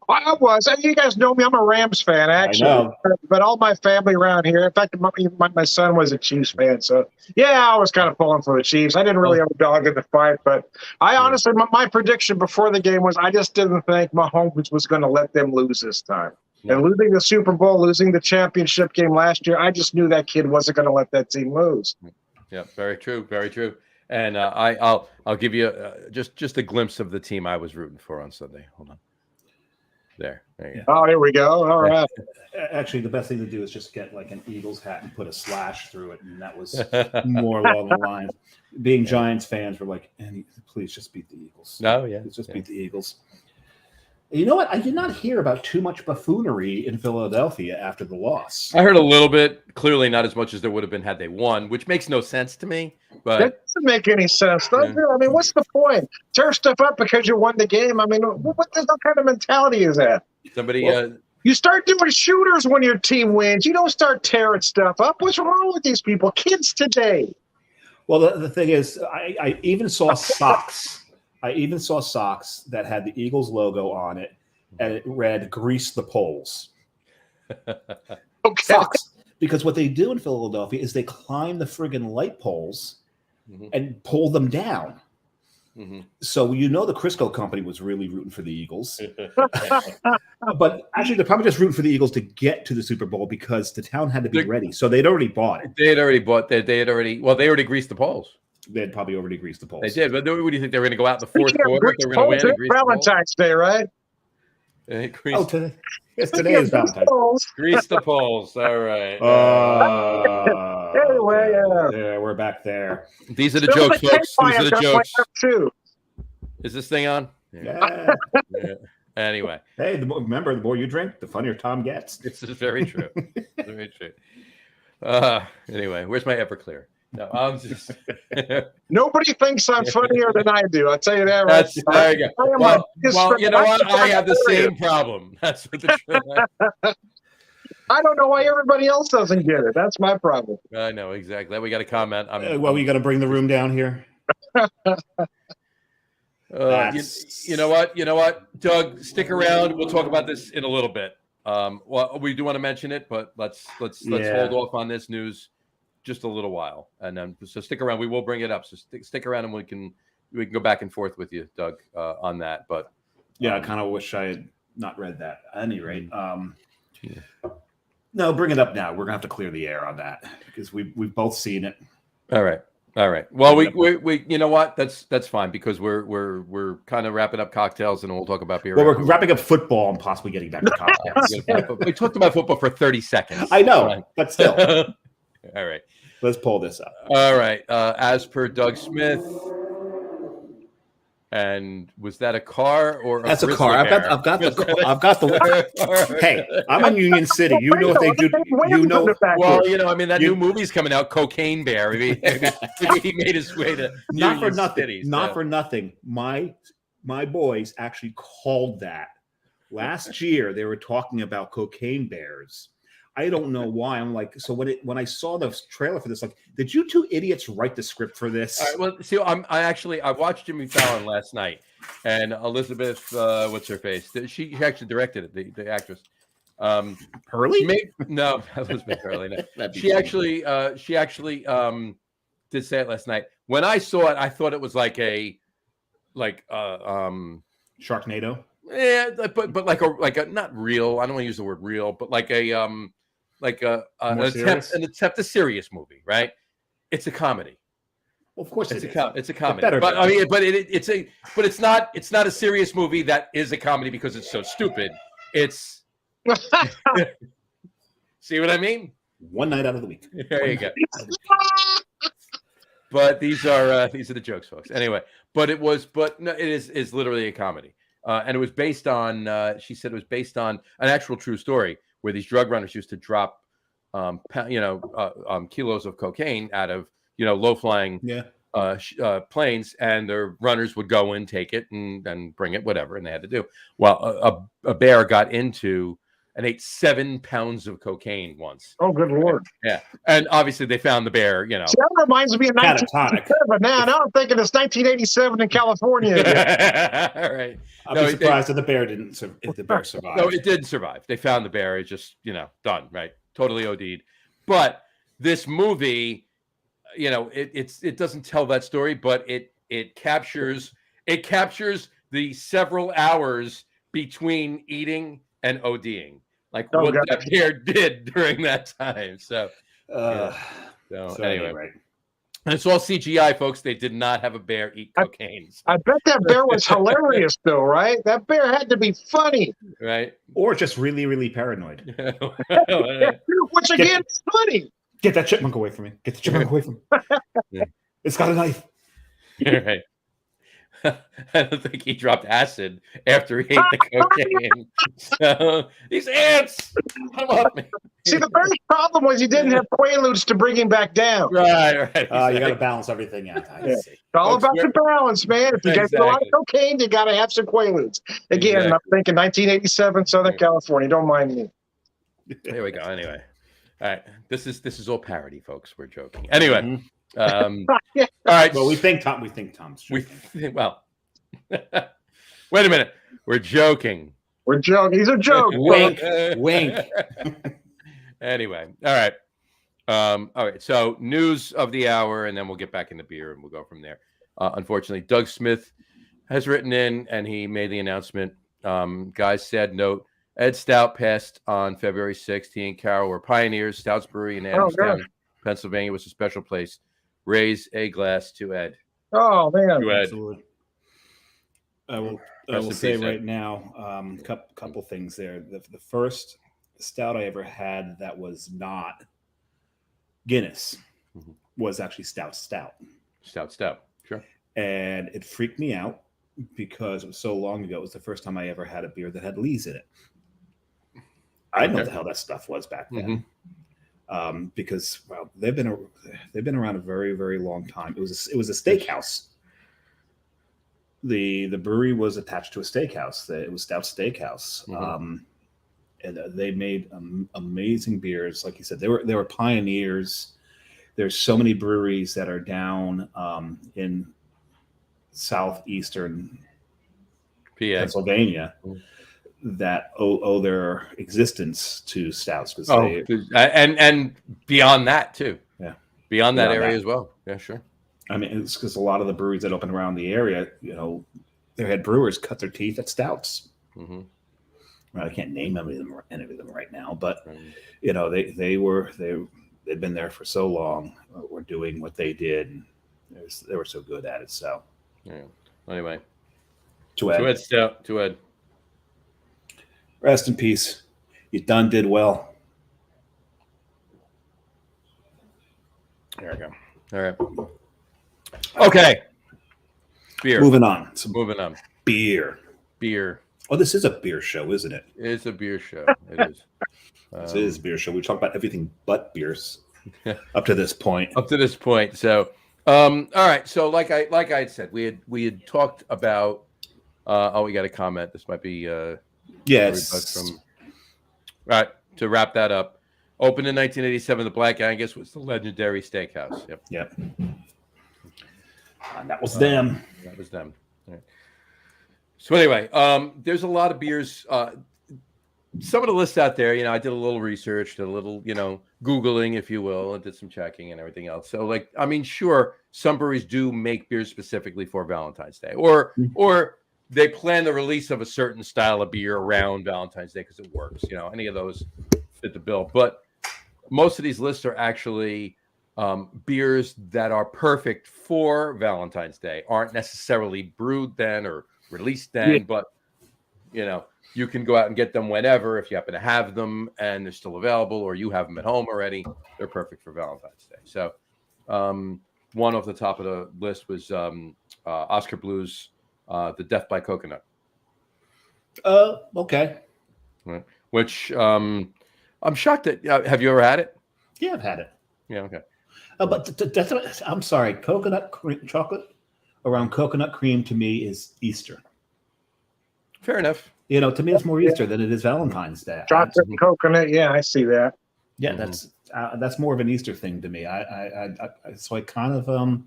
I was. You guys know me. I'm a Rams fan, actually. I know. But all my family around here, in fact, my son was a Chiefs fan. So, yeah, I was kind of pulling for the Chiefs. I didn't really have a dog in the fight. But I honestly, my prediction before the game was I just didn't think Mahomes was going to let them lose this time. No. And losing the Super Bowl, losing the championship game last year, I just knew that kid wasn't going to let that team lose. Yeah, very true. Very true. And I'll give you just a glimpse of the team I was rooting for on Sunday. Hold on. There you go. Oh, here we go. All right. Actually, the best thing to do is just get like an Eagles hat and put a slash through it, and that was more along the lines. Being Giants fans, were like, please just beat the Eagles. No, yeah, please just beat the Eagles. You know what? I did not hear about too much buffoonery in Philadelphia after the loss. I heard a little bit, clearly not as much as there would have been had they won, which makes no sense to me. But that doesn't make any sense, does it? I mean, what's the point? Tear stuff up because you won the game. I mean, what kind of mentality is that? Somebody, you start doing shooters when your team wins. You don't start tearing stuff up. What's wrong with these people? Kids today. Well, the thing is, I even saw socks. I even saw socks that had the Eagles logo on it, and it read "Grease the Poles." Okay. Socks. Because what they do in Philadelphia is they climb the friggin' light poles and pull them down. So the Crisco company was really rooting for the Eagles. But actually, they're probably just rooting for the Eagles to get to the Super Bowl because the town had to be ready. So they'd already bought it. They had already bought that. They already greased the poles. They had probably already greased the poles. They did. But what do you think? They were going to go out in the fourth quarter? They were going to win? Valentine's Day, right? Today is Valentine. Grease the poles. All right. Anyway, yeah, we're back there. These are the jokes, folks. These are the jokes. Is this thing on? Yeah. Anyway. Hey, remember, the more you drink, the funnier Tom gets. This is very true. Very true. Anyway, where's my Everclear? No, I'm just. Nobody thinks I'm funnier than I do. I'll tell you that right now. There you go. Well, you know what? I have the same problem. That's what the truth. I don't know why everybody else doesn't get it. That's my problem. I know exactly. We got a comment. We got to bring the room down here. You know what, Doug? Stick around. We'll talk about this in a little bit. Well, we do want to mention it, but let's hold off on this news just a little while, and then so stick around. We will bring it up. So stick around, and we can go back and forth with you, Doug, on that. But I kind of wish I had not read that. At any rate, no, bring it up now. We're gonna have to clear the air on that because we've both seen it. All right. Well, we you know what? That's fine because we're kind of wrapping up cocktails and we'll talk about beer. Well, we're wrapping up football and possibly getting back to cocktails. We talked about football for 30 seconds. I know, but still. All right. Let's pull this up. All right. As per Doug Smith. And was that a car or that's a car? I've got the. Hey, I'm in Union City. You know what they do. You know. Well, I mean that new movie's coming out, Cocaine Bear. He made his way to not for nothing. Not for nothing. My boys actually called that last year. They were talking about Cocaine Bears. I don't know why. I'm like, so when I saw the trailer for this, like, did you two idiots write the script for this? All right, well, see, I watched Jimmy Fallon last night, and Elizabeth, what's her face? She actually directed it, the actress. Hurley? No, Elizabeth Hurley. No. She actually did say it last night. When I saw it, I thought it was like Sharknado. Yeah, but like a not real. I don't want to use the word real, but like an attempt a serious movie, right? It's a comedy. Well, of course it's a comedy. But I mean, it's not a serious movie that is a comedy because it's so stupid. It's see what I mean? One night out of the week. There you go. But these are the jokes, folks. Anyway, it is literally a comedy. And it was based on, she said it was based on an actual true story where these drug runners used to drop, kilos of cocaine out of, low-flying planes, and the runners would go and take it and bring it, whatever, and they had to do. Well, a bear got into and ate 7 pounds of cocaine once. Oh, good Lord. Yeah. And obviously they found the bear, you know. See, that reminds me of 1987. Now I'm thinking it's 1987 in California again. All right. I'll be surprised if the bear survived. No, it did survive. They found the bear. It just, done, right? Totally OD'd. But this movie, it doesn't tell that story, but it captures the several hours between eating and ODing, like what that bear did during that time. So anyway, right. And it's all CGI, folks. They did not have a bear eat cocaine. I bet that bear was hilarious, though, right? That bear had to be funny, right? Or just really, really paranoid. Which again is funny. Get that chipmunk away from me. Get the chipmunk away from me. It's got a knife. Right. I don't think he dropped acid after he ate the cocaine. So these ants, come up, man. See, the bear's problem was he didn't have Quaaludes to bring him back down. Right. You got to balance everything out. It's all about the balance, man. If you get a lot of cocaine, you got to have some Quaaludes. Again, I'm thinking 1987, Southern California. Don't mind me. There we go. Anyway, all right. This is all parody, folks. We're joking. Anyway. All right. Well, we think Tom's joking. Well, wait a minute. We're joking. We're joking. He's a joke. Wink. Wink. Anyway. All right. So news of the hour, and then we'll get back into beer and we'll go from there. Unfortunately, Doug Smith has written in and he made the announcement. Guys, sad note. Ed Stout passed on February 6th. He and Carol were pioneers. Stout's Brewery in Adamstown, Pennsylvania was a special place. Raise a glass to Ed. Oh, man. To Ed. Absolutely. I will say right now, couple things there. The first stout I ever had that was not Guinness was actually Stout. Sure. And it freaked me out because it was so long ago. It was the first time I ever had a beer that had lees in it. I didn't know what the hell that stuff was back then. Because they've been around a very, very long time. It was a steakhouse. The brewery was attached to a steakhouse. It was Stout Steakhouse, and they made amazing beers. Like you said, they were pioneers. There's so many breweries that are down in southeastern Pennsylvania that owe their existence to stouts, and beyond that too. Yeah, beyond that area as well. Yeah, sure. I mean, it's because a lot of the breweries that open around the area, their head brewers cut their teeth at stouts. Well, I can't name any of them right now, but they'd been there for so long, were doing what they did. And they were so good at it. So, anyway, to Ed Stout, to Ed. Rest in peace. You did well. There we go. All right. Okay. Beer. Moving on. Beer. Oh, this is a beer show, isn't it? It's a beer show. It is. This is a beer show. We talk about everything but beers up to this point. So, all right. So, like I had said, we had talked about. We got a comment. This might be. Yes. All right. To wrap that up, opened in 1987, the Black Angus was the legendary steakhouse. Yep. And that was them. All right. So anyway, there's a lot of beers. Some of the lists out there, I did a little research, did a little, Googling, if you will, and did some checking and everything else. So sure, some breweries do make beers specifically for Valentine's Day, or they plan the release of a certain style of beer around Valentine's Day because it works. Any of those fit the bill. But most of these lists are actually beers that are perfect for Valentine's Day. Aren't necessarily brewed then or released then, but you can go out and get them whenever if you happen to have them and they're still available, or you have them at home already. They're perfect for Valentine's Day. So one off the top of the list was Oscar Blues. The Death by Coconut. Okay. Right. Which I'm shocked that. Have you ever had it? Yeah, I've had it. Yeah. Okay. But I'm sorry. Chocolate around coconut cream to me is Easter. Fair enough. You know, to me, it's more Easter than it is Valentine's Day. Chocolate and coconut. Yeah, I see that. Yeah, that's more of an Easter thing to me. So I kind of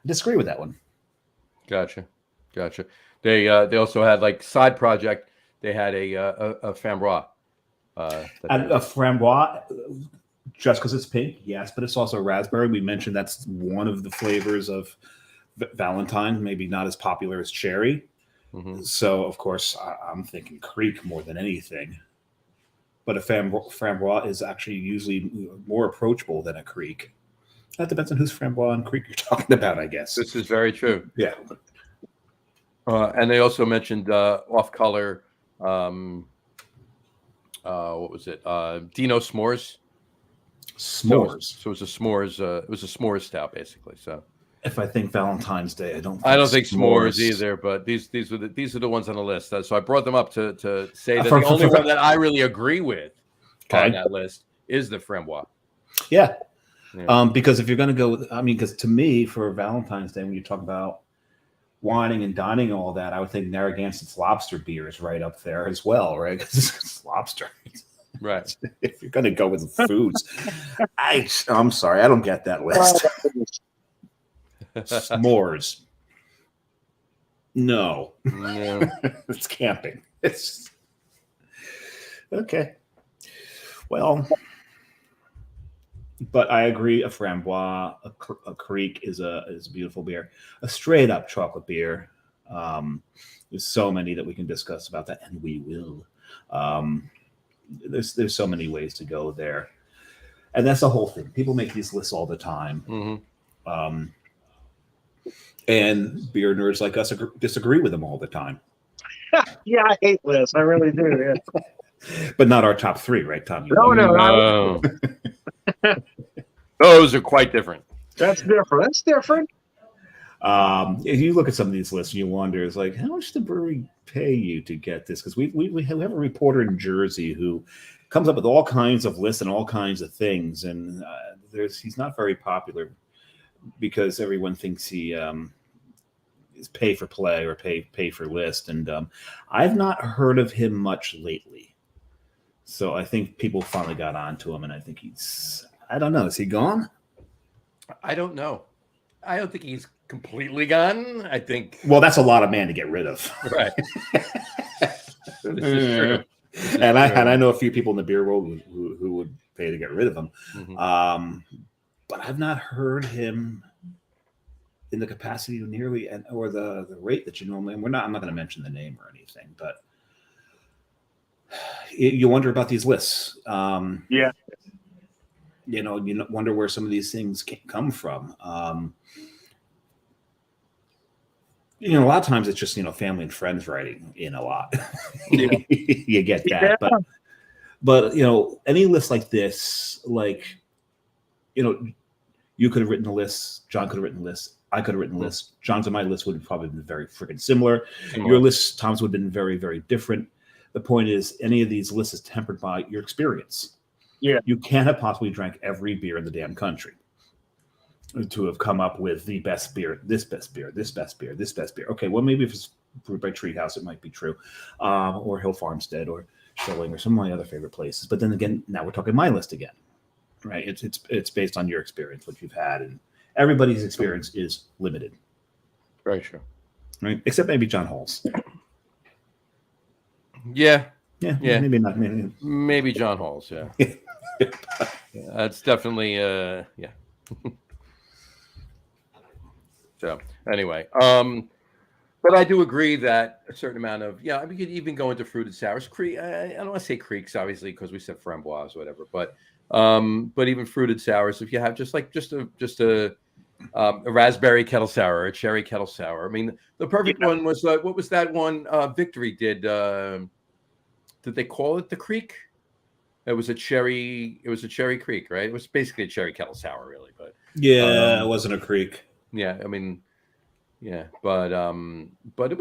disagree with that one. Gotcha. They also had like side project. They had a framboise. And a framboise, just because it's pink, yes, but it's also raspberry. We mentioned that's one of the flavors of Valentine, maybe not as popular as cherry. So, of course, I'm thinking Creek more than anything. But a framboise is actually usually more approachable than a Creek. That depends on whose framboise and Creek you're talking about, I guess. This is very true. Yeah. And they also mentioned off-color. What was it? Dino s'mores. S'mores. So it was a s'mores. It was a s'mores stout, basically. So. If I think Valentine's Day, I don't think s'mores either, but these are the ones on the list. So I brought them up to say that the only one that I really agree with on that list is the framboise. Yeah. Because if you're going to go with, because to me, for Valentine's Day, when you talk about wining and dining and all that, I would think Narragansett's lobster beer is right up there as well, right? Because it's lobster. Right. If you're going to go with foods, I'm sorry, I don't get that list. S'mores. No. It's camping. It's okay. Well, but I agree. A framboise, a Creek is a beautiful beer. A straight up chocolate beer. There's so many that we can discuss about that, and we will. There's so many ways to go there, and that's the whole thing. People make these lists all the time. And beer nerds like us disagree with them all the time. Yeah, I hate lists. I really do. Yeah. But not our top three, right, Tom? No. Those are quite different. That's different. If you look at some of these lists, you wonder, it's like, how much did the brewery pay you to get this? Because we have a reporter in Jersey who comes up with all kinds of lists and all kinds of things, and he's not very popular because everyone thinks he is pay for play or pay for list, and I've not heard of him much lately. So I think people finally got onto him, and I think I don't know. Is he gone? I don't know. I don't think he's completely gone. I think. Well, that's a lot of man to get rid of. Right. This is true. And I know a few people in the beer world who would pay to get rid of him. But I've not heard him in the capacity nearly or the rate that you normally. And I'm not going to mention the name or anything, but you wonder about these lists. Yeah. You wonder where some of these things come from. A lot of times it's just family and friends writing in a lot. You get that, Yeah. but any list like this, like you could have written a list, John could have written a list, I could have written a list. John's and my list would have probably been very freaking similar. Your list, Tom's, would have been very, very different. The point is, any of these lists is tempered by your experience. Yeah. You can't have possibly drank every beer in the damn country to have come up with the best beer, this best beer, this best beer, this best beer. Okay, well, maybe if it's brewed by Treehouse, it might be true. Or Hill Farmstead or Schilling or some of my other favorite places. But then again, now we're talking my list again, right? It's based on your experience, what you've had, and everybody's experience is limited. Very true. Right? Except maybe John Hall's. Yeah. Maybe not. Maybe John Hall's, yeah. That's definitely yeah. So anyway, but I do agree that a certain amount of we could even go into fruited sours. I don't want to say creeks, obviously, because we said framboise or whatever, but even fruited sours, if you have just a raspberry kettle sour or a cherry kettle sour. I mean, the perfect one was what was that one Victory did? Did they call it the Creek? It was a cherry Creek, right? It was basically a cherry kettle sour, really, but it wasn't a Creek. Yeah, I mean, yeah, but it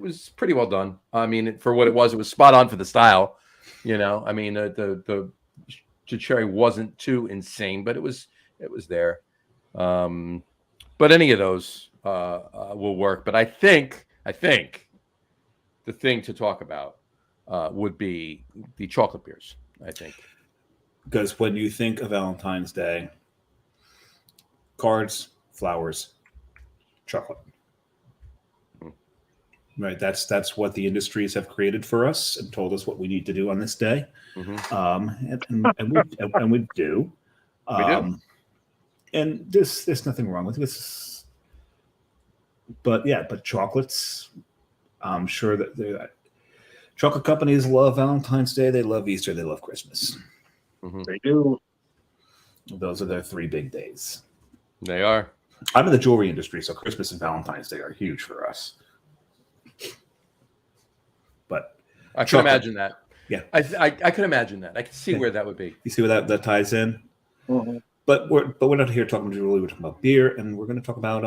was pretty well done. I mean, for what it was spot on for the style. I mean, the cherry wasn't too insane, but it was there. But any of those will work. But I think the thing to talk about would be the chocolate beers, I think. Because when you think of Valentine's Day, cards, flowers, chocolate. Right, that's what the industries have created for us and told us what we need to do on this day, and we do. And there's nothing wrong with this, but chocolates. I'm sure that chocolate companies love Valentine's Day. They love Easter. They love Christmas. They do. Those are their 3 big days. They are. I'm in the jewelry industry, so Christmas and Valentine's Day are huge for us. But I can imagine that. Yeah, I can imagine that. I can see where that would be. You see where that ties in. But we're not here talking jewelry. We're talking about beer, and we're going to talk about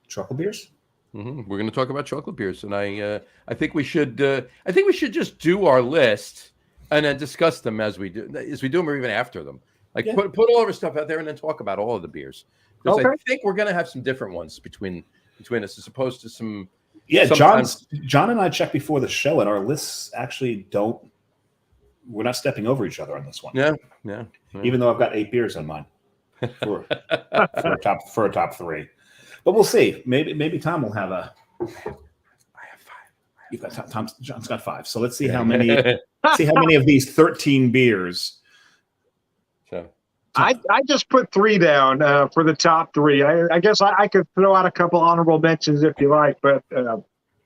chocolate beers. We're going to talk about chocolate beers, and I think we should just do our list and then discuss them as we do them, or even after them. Like put all our stuff out there, and then talk about all of the beers. Because I think we're going to have some different ones between us, as opposed to some. Yeah, John and I checked before the show, and our lists actually don't. We're not stepping over each other on this one. Yeah. Even though I've got 8 beers on mine for a top 3, but we'll see. Maybe Tom will have a. I have 5. You've got John's got 5. So let's see how many. Of these 13 beers. So. I just put 3 down for the top 3. I guess I could throw out a couple honorable mentions if you like, but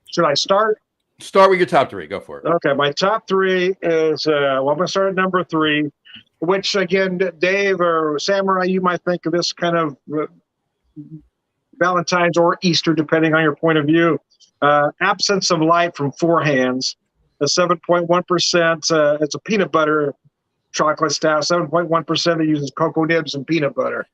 should I start? Start with your top 3. Go for it. Okay, my top 3 is I'm going to start at number 3, which again, Dave or Samurai, you might think of this kind of Valentine's or Easter, depending on your point of view. Absence of Light from Four Hands, a 7.1%. It's a peanut butter chocolate stout, 7.1% that uses cocoa nibs and peanut butter.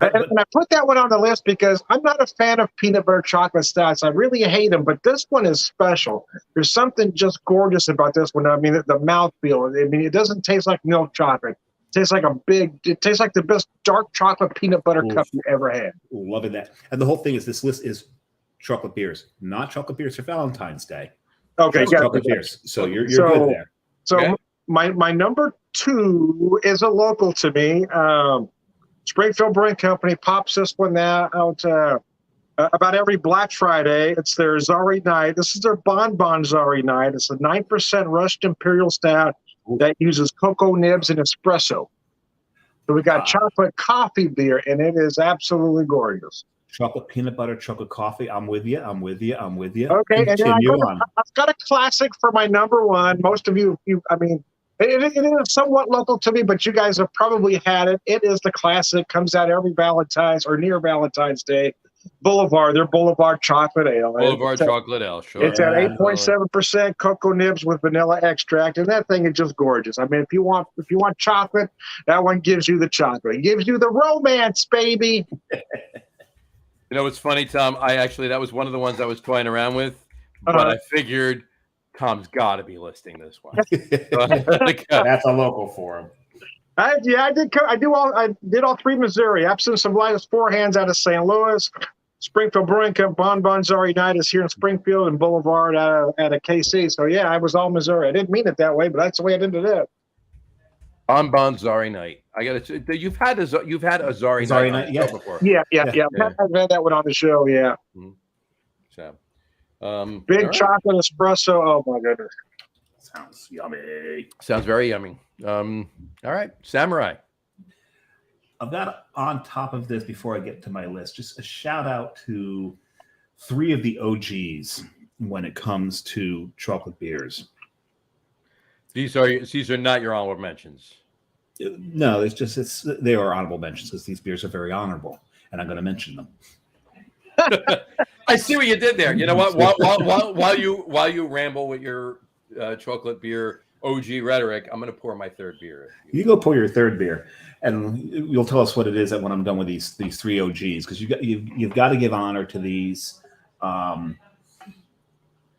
And I put that one on the list because I'm not a fan of peanut butter chocolate stouts. I really hate them, but this one is special. There's something just gorgeous about this one. I mean, the mouthfeel. I mean, it doesn't taste like milk chocolate. It tastes like the best dark chocolate peanut butter cup you ever had. Loving that. And the whole thing is this list is chocolate beers, not chocolate beers for Valentine's Day. Okay, chocolate beers. So you're good there. So okay. My number 2 is a local to me. Springfield Brewing Company pops this one out about every Black Friday. It's their Zari Night. This is their Bonbon Zari Night. It's a 9% rushed imperial stout that uses cocoa nibs and espresso. So we got chocolate coffee beer, and it is absolutely gorgeous. Chocolate peanut butter, chocolate coffee. I'm with you. Okay, Continue and then I've got a classic for my number 1. Most of you I mean, it is somewhat local to me, but you guys have probably had it. It is the classic. Comes out every Valentine's or near Valentine's Day. Boulevard, their Boulevard Chocolate Ale. Chocolate Ale, sure. It's at 8.7% cocoa nibs with vanilla extract, and that thing is just gorgeous. I mean, if you want chocolate, that one gives you the chocolate. It gives you the romance, baby. You know what's funny, Tom? That was one of the ones I was toying around with, but I figured Tom's got to be listing this one. That's a local for him. I did all 3 Missouri. Absence of Light is Four Hands out of St. Louis. Springfield Brewing Company Bonbon Zari Night is here in Springfield, and Boulevard out of KC. So yeah, I was all Missouri. I didn't mean it that way, but that's the way I ended it. Bonbon Zari Night. I got to. You've had a Zari night before. Yeah. I've had that one on the show. Yeah. Mm-hmm. So. Big chocolate espresso. Oh my goodness. Sounds yummy. Sounds very yummy. All right, Samurai. I've got on top of this before I get to my list, just a shout out to 3 of the OGs when it comes to chocolate beers. These are not your honorable mentions. No, they are honorable mentions because these beers are very honorable, and I'm going to mention them. I see what you did there. You know what? While you ramble with your chocolate beer OG rhetoric, I'm going to pour my 3rd beer. You go pour your 3rd beer, and you'll tell us what it is when I'm done with these 3 OGs, because you've got to give honor to these,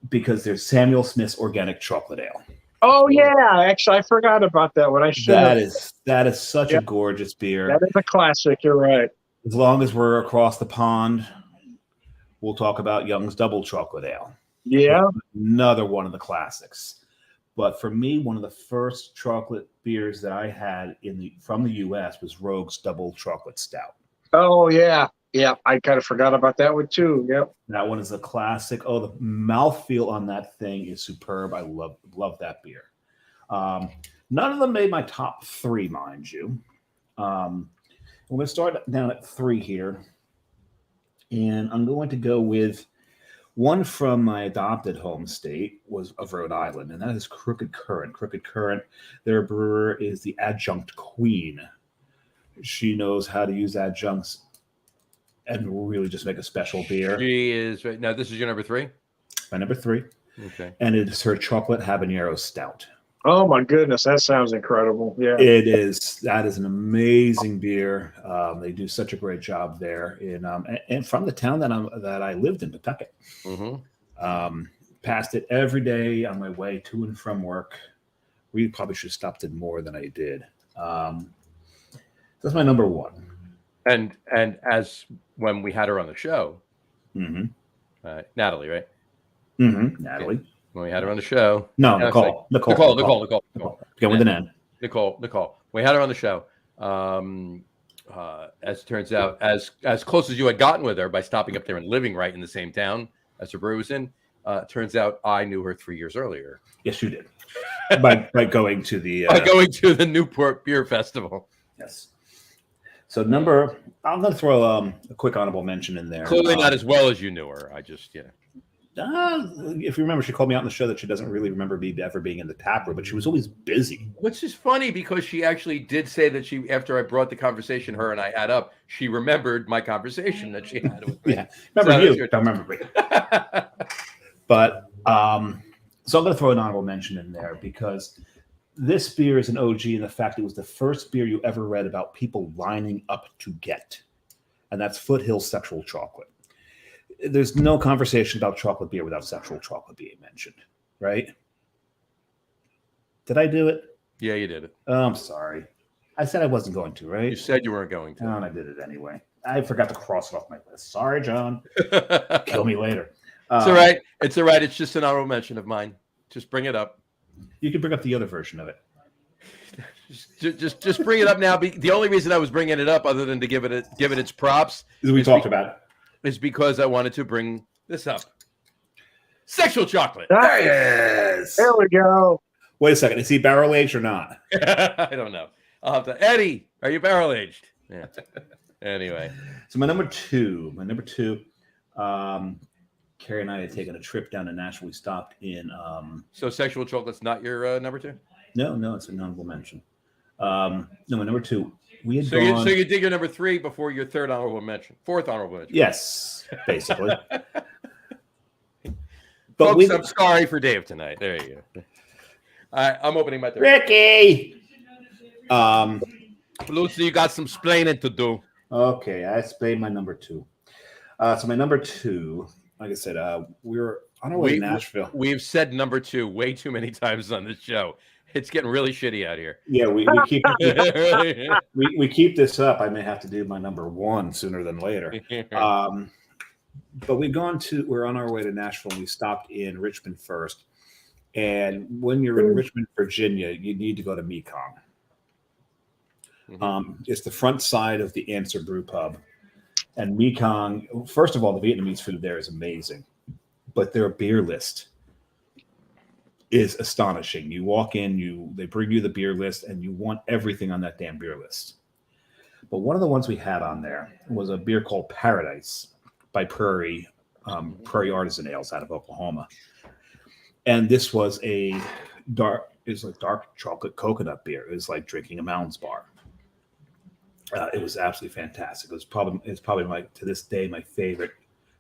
because there's Samuel Smith's Organic Chocolate Ale. Oh yeah, actually I forgot about that one. I should. That is such a gorgeous beer. That is a classic. You're right. As long as we're across the pond, we'll talk about Young's Double Chocolate Ale. Yeah, another one of the classics. But for me, one of the first chocolate beers that I had from the U.S. was Rogue's Double Chocolate Stout. Oh yeah, yeah. I kind of forgot about that one too. Yep. That one is a classic. Oh, the mouthfeel on that thing is superb. I love that beer. None of them made my top 3, mind you. I'm going to start down at 3 here, and I'm going to go with one from my adopted home state of Rhode Island, and that is Crooked Current. Crooked Current, their brewer is the Adjunct Queen. She knows how to use adjuncts and really just make a special beer. She is right now. This is your number 3. My number 3. Okay. And it is her chocolate habanero stout. Oh my goodness, that sounds incredible. Yeah. It is. That is an amazing beer. They do such a great job there and from the town that I lived in, Pawtucket. Mm-hmm. Passed it every day on my way to and from work. We probably should have stopped it more than I did. That's my number 1. And as when we had her on the show, Natalie, right? Mm-hmm. Natalie. Yeah. When we had her on the show. No, Nicole. Nicole. Begin with an N. Nicole. We had her on the show. As it turns out, as close as you had gotten with her by stopping up there and living right in the same town as her brew was in, turns out I knew her 3 years earlier. Yes, you did. by going to the Newport Beer Festival. Yes. So I'm going to throw a quick honorable mention in there. Clearly not as well as you knew her. I just, if you remember, she called me out on the show that she doesn't really remember ever being in the tap room, but she was always busy. Which is funny because she actually did say that after I brought the conversation her and I had up, she remembered my conversation that she had with me. Yeah, remember don't remember me. But so I'm going to throw an honorable mention in there because this beer is an OG in the fact it was the first beer you ever read about people lining up to get, and that's Foothill Sexual Chocolate. There's no conversation about chocolate beer without sexual chocolate being mentioned, right? Did I do it? Yeah, you did it. Oh, I'm sorry. I said I wasn't going to, right? You said you weren't going to. Oh, and I did it anyway. I forgot to cross it off my list. Sorry, John. Kill me later. It's all right. It's all right. It's just an honorable mention of mine. Just bring it up. You can bring up the other version of it. Just bring it up now. The only reason I was bringing it up, other than to give it its props, we talked about it. Is because I wanted to bring this up. Sexual chocolate. Yes. There we go. Wait a second. Is he barrel aged or not? I don't know. I'll have to. Eddie, are you barrel aged? Yeah. Anyway. So my number two. Carrie and I had taken a trip down to Nashville. We stopped in. So sexual chocolate's not your number 2? No, it's an honorable mention. No, my number 2. We had so you did your number 3 before your 4th honorable mention. Yes, basically. But folks, I'm sorry for Dave tonight. There you go. I'm opening my 3rd. Ricky. Lucy, you got some splaining to do. Okay, I explained my number 2. So my number 2, like I said, we were on our way to Nashville. We've said number 2 way too many times on this show. It's getting really shitty out here. Yeah, we keep we keep this up. I may have to do my number 1 sooner than later. But we're on our way to Nashville, and we stopped in Richmond first. And when you're in Richmond, Virginia, you need to go to Mekong. It's the front side of the Answer Brew Pub. And Mekong, first of all, the Vietnamese food there is amazing. But their beer list is astonishing. You walk in, they bring you the beer list, and you want everything on that damn beer list. But one of the ones we had on there was a beer called Paradise by Prairie Artisan Ales out of Oklahoma. And this was dark chocolate coconut beer. It was like drinking a Mounds bar. It was absolutely fantastic. It's probably to this day my favorite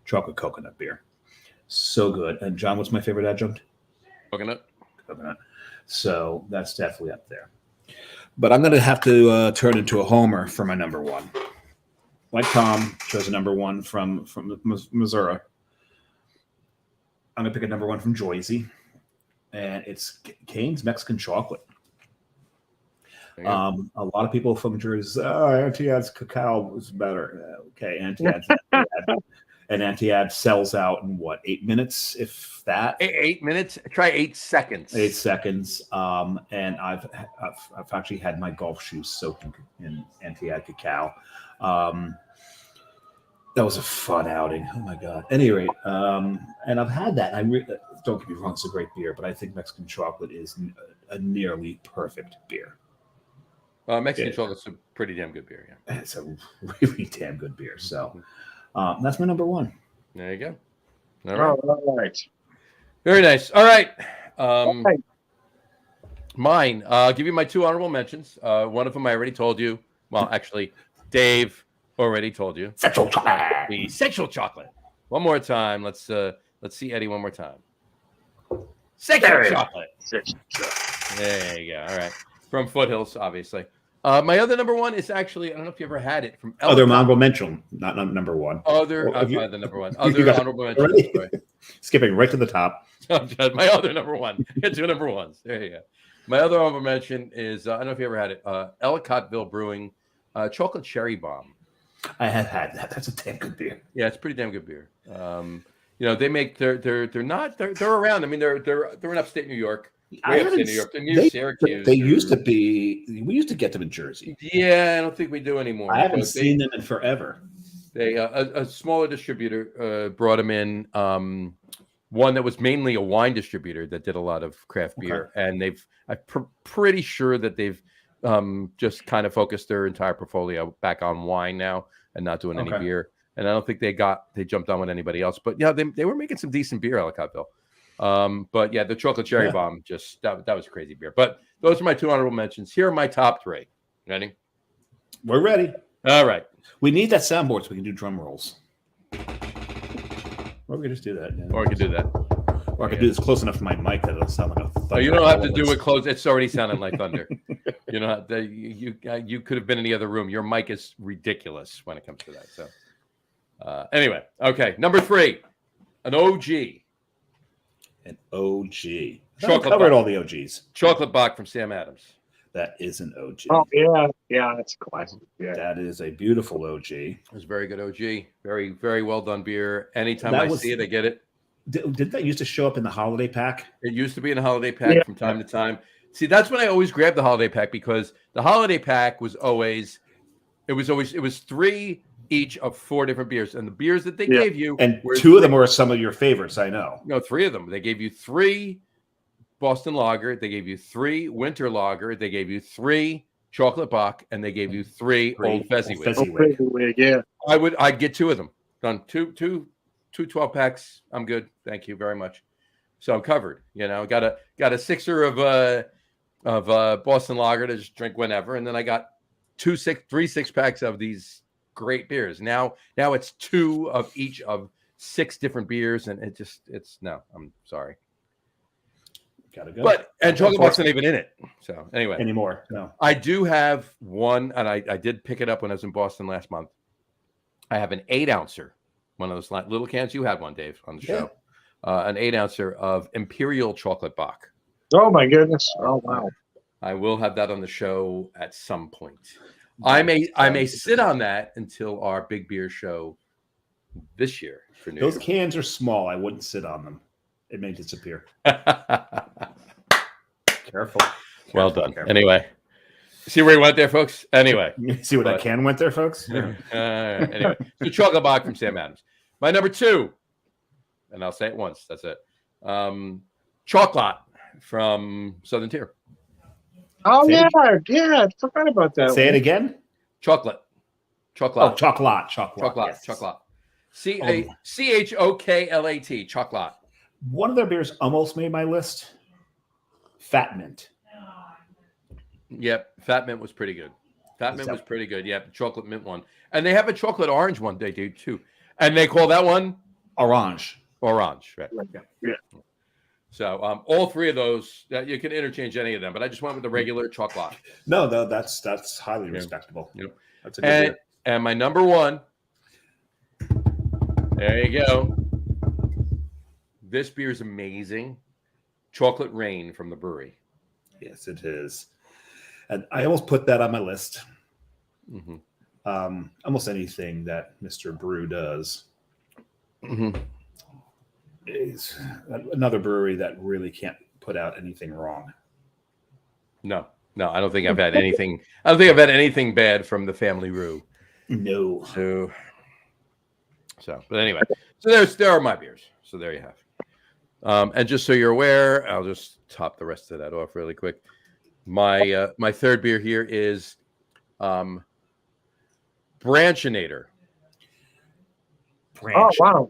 chocolate coconut beer. So good. And John, what's my favorite adjunct? Coconut. So that's definitely up there. But I'm going to have to turn into a homer for my number 1. Like Tom chose a number 1 from Missouri. I'm going to pick a number 1 from Joyzy, and it's Cane's Mexican Chocolate. A lot of people from Jersey say, Auntie Ad's cacao was better. Okay, Auntie Ad's And Antiad sells out in what, 8 minutes, if that? 8 minutes? Try 8 seconds. 8 seconds. And I've actually had my golf shoes soaked in Antiad cacao. That was a fun outing. Oh my God. At any rate, and I've had that. Don't get me wrong, it's a great beer, but I think Mexican chocolate is a nearly perfect beer. Mexican chocolate's a pretty damn good beer. Yeah, it's a really damn good beer. So that's my number one. There you go. All right. Very nice. All right. Mine. I'll give you my 2 honorable mentions. One of them I already told you. Well, actually, Dave already told you. Sexual chocolate. The sexual chocolate. One more time. Let's see Eddie one more time. Sexual chocolate. There you go. All right. From Foothills, obviously. My other number one is actually, I don't know if you ever had it from Other honorable mention, not number one. Other the number one. Other honorable mention. Skipping right to the top. My other number one. Get 2 number ones. There you go. My other honorable mention is, I don't know if you ever had it, Ellicottville Brewing Chocolate Cherry Bomb. I have had that. That's a damn good beer. Yeah, it's a pretty damn good beer. They make they're around. I mean, they're in upstate New York. Upstate New York. They're near Syracuse. They used to be. We used to get them in Jersey. Yeah, I don't think we do anymore. I haven't seen them in forever. They a smaller distributor brought them in. One that was mainly a wine distributor that did a lot of craft beer, and I'm pretty sure that they've just kind of focused their entire portfolio back on wine now and not doing any beer. And I don't think they jumped on with anybody else. But yeah, they were making some decent beer, Ellicottville. But yeah, the chocolate cherry bomb, just that was a crazy beer. But those are my 2 honorable mentions. Here are my top 3. Ready? We're ready. All right. We need that soundboard so we can do drum rolls. Or we could just do that. Yeah. Or I could do that. Or I could do this close enough to my mic that it'll sound like a thunder. Oh, you don't have to do it close. It's already sounding like thunder. You know, you could have been in the other room. Your mic is ridiculous when it comes to that. So anyway, okay. Number 3, an OG. An OG. Chocolate covered Bock. All the OGs. Chocolate Bock from Sam Adams. That is an OG. Oh yeah, that's a classic. Yeah, that is a beautiful OG. It was a very good OG. Very, very well done beer. Anytime I see it, I get it. Did that used to show up in the holiday pack? It used to be in the holiday pack from time to time. See, that's when I always grabbed the holiday pack, because the holiday pack was always 3 each of 4 different beers, and the beers that they gave you, and 2 of them were some of your favorites. I know. No, 3 of them. They gave you 3 Boston Lager. They gave you 3 Winter Lager. They gave you 3 Chocolate Bock, and they gave you 3 Old Fezziwig. Yeah, I'd get 2 of them. Done. Two 12 packs. I'm good. Thank you very much. So I'm covered. You know, got a 6er of Boston Lager to just drink whenever, and then I got 3 6-packs of these great beers. Now it's 2 of each of 6 different beers, and no. I'm sorry. Gotta go. And Chocolate Bock's not even in it. So anyway, anymore. No. I do have one, and I did pick it up when I was in Boston last month. I have an 8-ouncer, one of those little cans. You had one, Dave, on the show. An 8-ouncer of Imperial Chocolate Bock. Oh my goodness! Oh wow! I will have that on the show at some point. I may sit on that until our big beer show this year for New Year's. Those cans are small. I wouldn't sit on them. It may disappear. Careful. Well done. Careful. Anyway, see where he went there, folks? Anyway. See where that can went there, folks? Anyway, so Chocolate Bock from Sam Adams. My number 2, and I'll say it once. That's it. Chocolate from Southern Tier. Oh, yeah. I forgot about that. Say it again. Chocolate. Oh, chocolate. Yes. Chocolate. CHOKLAT. Chocolate. One of their beers almost made my list. Fat Mint. Yep, Fat Mint was pretty good. Was pretty good. Yep, chocolate mint one, and they have a chocolate orange one they do too, and they call that one orange. Orange, right? Yeah. So all 3 of those, you can interchange any of them, but I just went with the regular chocolate. No, that's highly respectable. Yep. That's a good beer. And my number 1. There you go. This beer is amazing. Chocolate Rain from the brewery. Yes, it is. And I almost put that on my list. Mm-hmm. Almost anything that Mr. Brew does, is another brewery that really can't put out anything wrong. No, I don't think I've had anything. I don't think I've had anything bad from the Family Brew. No. So, but anyway, so there are my beers. So there you have. And just so you're aware, I'll just top the rest of that off really quick. My third beer here is Branchinator. Oh, wow.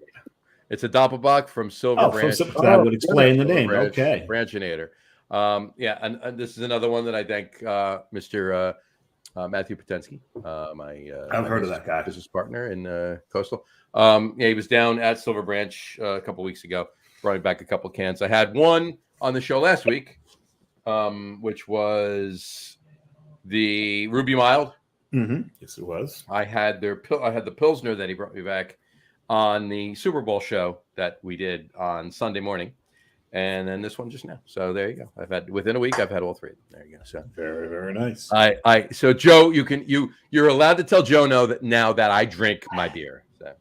It's a Doppelbock from Silver Branch. That would explain the name. Branch, okay. Branchinator. And this is another one that I thank Mr. Matthew Potensky, I've heard of that guy. Business partner in Coastal. He was down at Silver Branch a couple weeks ago. Brought me back a couple cans. I had one on the show last week, which was the Ruby Mild. Mm-hmm. Yes, it was. I had the Pilsner that he brought me back on the Super Bowl show that we did on Sunday morning, and then this one just now. So there you go. I've had within a week. I've had all three. There you go. So very, very nice. So Joe, you're allowed to tell Joe now that I drink my beer. So,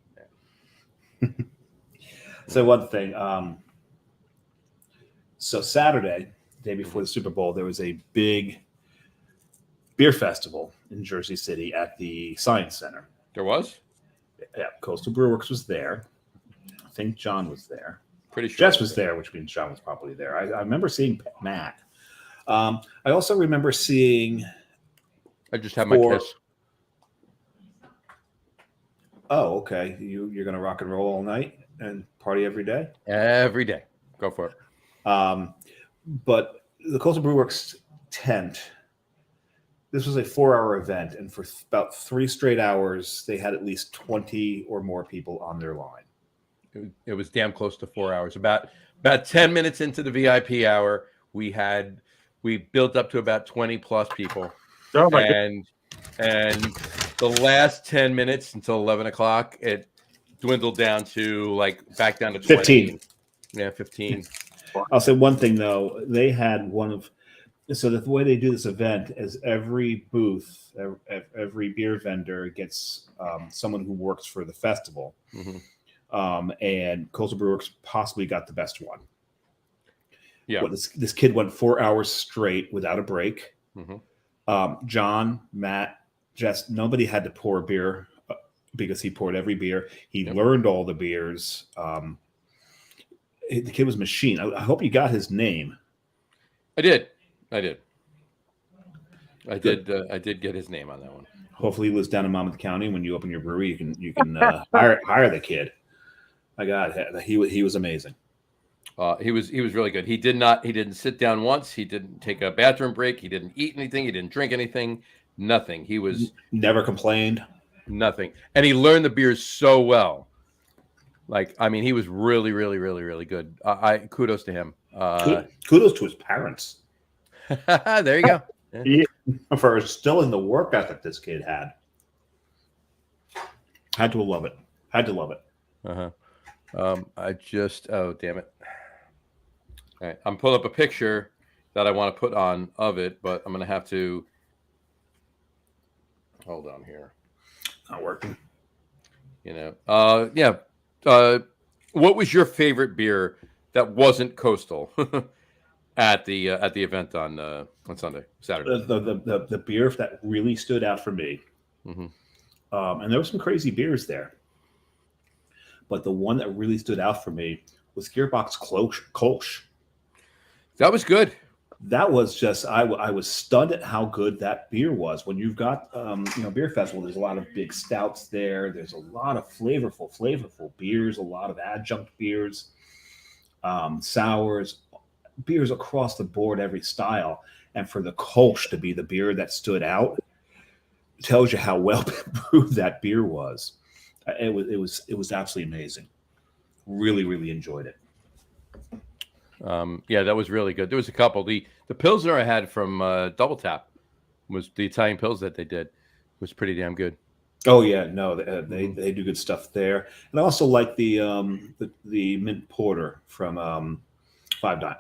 yeah. So one thing. So Saturday, day before the Super Bowl, there was a big beer festival in Jersey City at the Science Center. There was? Yeah, Coastal Brew Works was there. I think John was there. Pretty sure Jess was there, which means John was probably there. I remember seeing Matt. I also remember seeing. I just had my kiss. Oh, okay. You're going to rock and roll all night and party every day? Every day. Go for it. But the Coastal Brew Works tent, this was a 4-hour event, and for about 3 straight hours, they had at least 20 or more people on their line. It was damn close to 4 hours. About 10 minutes into the VIP hour, we built up to about 20 plus people. Oh my and the last 10 minutes until 11 o'clock, it dwindled down to back down to 20. 15. Yeah, 15. I'll say one thing though. They had so the way they do this event is every booth, every beer vendor gets someone who works for the festival. Mm-hmm. And Coastal Brew Works possibly got the best one. Yeah. Well, this kid went 4 hours straight without a break. Mm-hmm. John, Matt, Jess, nobody had to pour beer because he poured every beer. He learned all the beers. The kid was a machine. I hope you got his name. I did get his name on that one. Hopefully he lives down in Monmouth County. When you open your brewery, you can hire the kid. My God, he was amazing. He was really good. He didn't sit down once. He didn't take a bathroom break. He didn't eat anything. He didn't drink anything. Nothing. He was never complained. Nothing. And he learned the beers so well. He was really, really, really, really good. Kudos to him. Kudos to his parents. There you go. Yeah. For instilling the work ethic this kid had. Had to love it. Uh-huh. Oh, damn it. All right. I'm pulling up a picture that I want to put on of it, but I'm going to have to hold on here. Not working. Yeah. What was your favorite beer that wasn't Coastal at the event on Saturday? The beer that really stood out for me, mm-hmm. And there were some crazy beers there, but the one that really stood out for me was Gearbox Kolsch. That was good. That was just I was stunned at how good that beer was. When you've got beer festival, there's a lot of big stouts there. There's a lot of flavorful beers, a lot of adjunct beers, sours, beers across the board, every style. And for the Kolsch to be the beer that stood out, tells you how well brewed that beer was. It was absolutely amazing. Really, really enjoyed it. Yeah, that was really good. There was a couple. The Pilsner I had from Double Tap was the Italian Pils that they did was pretty damn good. Oh yeah, no, they do good stuff there. And I also like the mint porter from Five Dimes.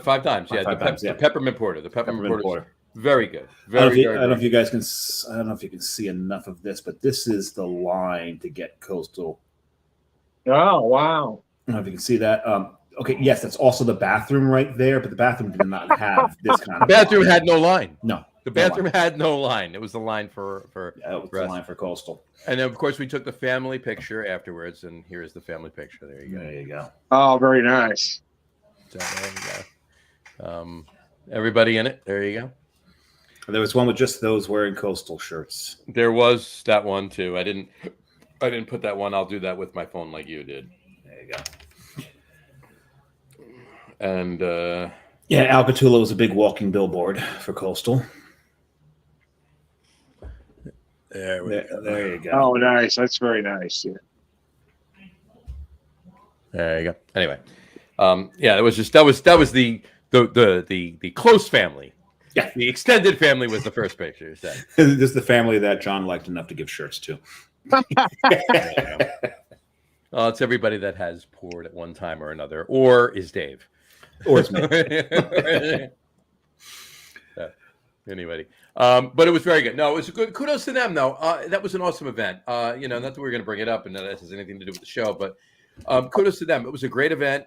Five Dimes, yeah. The peppermint porter. The peppermint porter. Very good. I don't know if you guys can. I don't know if you can see enough of this, but this is the line to get Coastal Oh, wow. I don't know if you can see that. Okay, yes, that's also the bathroom right there, but the bathroom did not have this kind of. The bathroom line. had no line. No, the bathroom had no line. It was the line for yeah, it was the line for Coastal. And then, of course, we took the family picture afterwards, and here's the family picture. There you go. There you go. Oh, very nice. So there you go. Everybody in it. There you go. There was one with just those wearing Coastal shirts. There was that one too. I didn't put that one. I'll do that with my phone like you did. There you go. And yeah, Al Catullo was a big walking billboard for Coastal. There you go. Oh, nice. That's very nice. Yeah. There you go. Anyway, yeah, that was the close family. Yeah, the extended family was the first picture. So. This is the family that John liked enough to give shirts to. It's everybody that has poured at one time or another, or is Dave. Or it's me. Anybody. But it was very good. No, it was good. Kudos to them, though. That was an awesome event. Not that we're going to bring it up and that has anything to do with the show, but kudos to them. It was a great event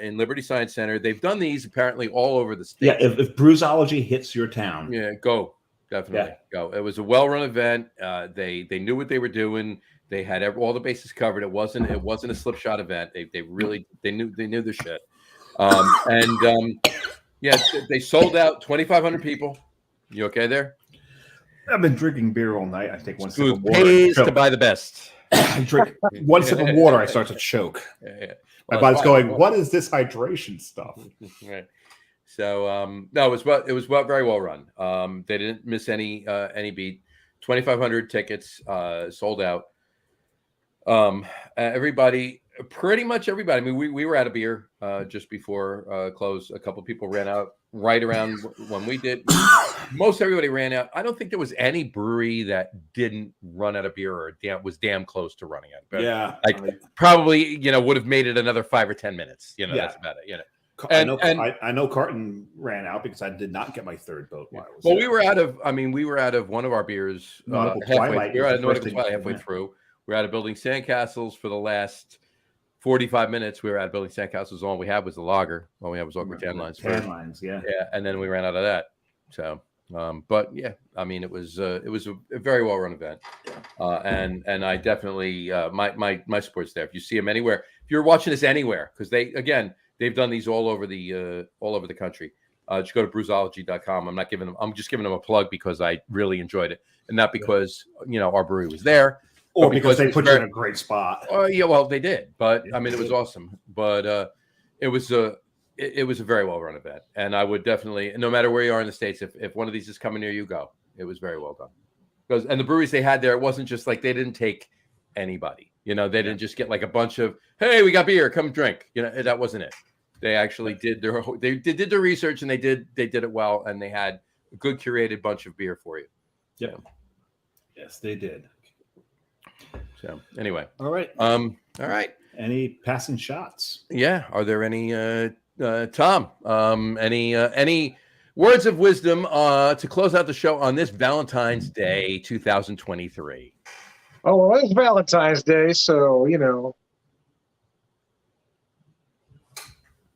in Liberty Science Center. They've done these apparently all over the state. Yeah, if bruisology hits your town. Yeah, go. Definitely go. It was a well-run event. They knew what they were doing. They had all the bases covered. It wasn't a slip shot event. They knew their shit. Yeah, they sold out 2,500 people. You okay there? I've been drinking beer all night. I take one sip of Food water. pays to buy the best. I drink one sip of water. I start to choke. Yeah. My body's going, what is this hydration stuff? Right. So no, it was very well run. They didn't miss any beat. 2,500 tickets sold out. Pretty much everybody. I mean, we were out of beer just before close. A couple of people ran out right around when we did. Most everybody ran out. I don't think there was any brewery that didn't run out of beer or was damn close to running out. But yeah, probably would have made it another 5 or 10 minutes. That's about it. I know Carton ran out because I did not get my third boat. We were out of one of our beers halfway. We were out of Nautical Twilight halfway through. We were out of building sandcastles for the last 45 minutes. We were out of building sandcastles. All we had was the lager. All we had was awkward tan lines. Yeah, and then we ran out of that. So, but yeah, I mean, it was a very well run event, and I definitely my support staff. If you see them anywhere, if you're watching this anywhere, because they've done these all over the country. Just go to bruisology.com. I'm just giving them a plug because I really enjoyed it, and not because our brewery was there. Or because they put you in a great spot. Oh yeah, well they did, but I mean it was awesome. But it was a very well run event, and I would definitely, no matter where you are in the States, if one of these is coming near you, go. It was very well done. And the breweries they had there, it wasn't just like they didn't take anybody. They didn't just get like a bunch of, hey, we got beer, come drink. That wasn't it. They actually did their research, and they did it well, and they had a good curated bunch of beer for you. Yeah. Yes, they did. So anyway, all right. Any passing shots? Yeah. Are there any, Tom? Any words of wisdom to close out the show on this Valentine's Day, 2023? Oh well, it's Valentine's Day, so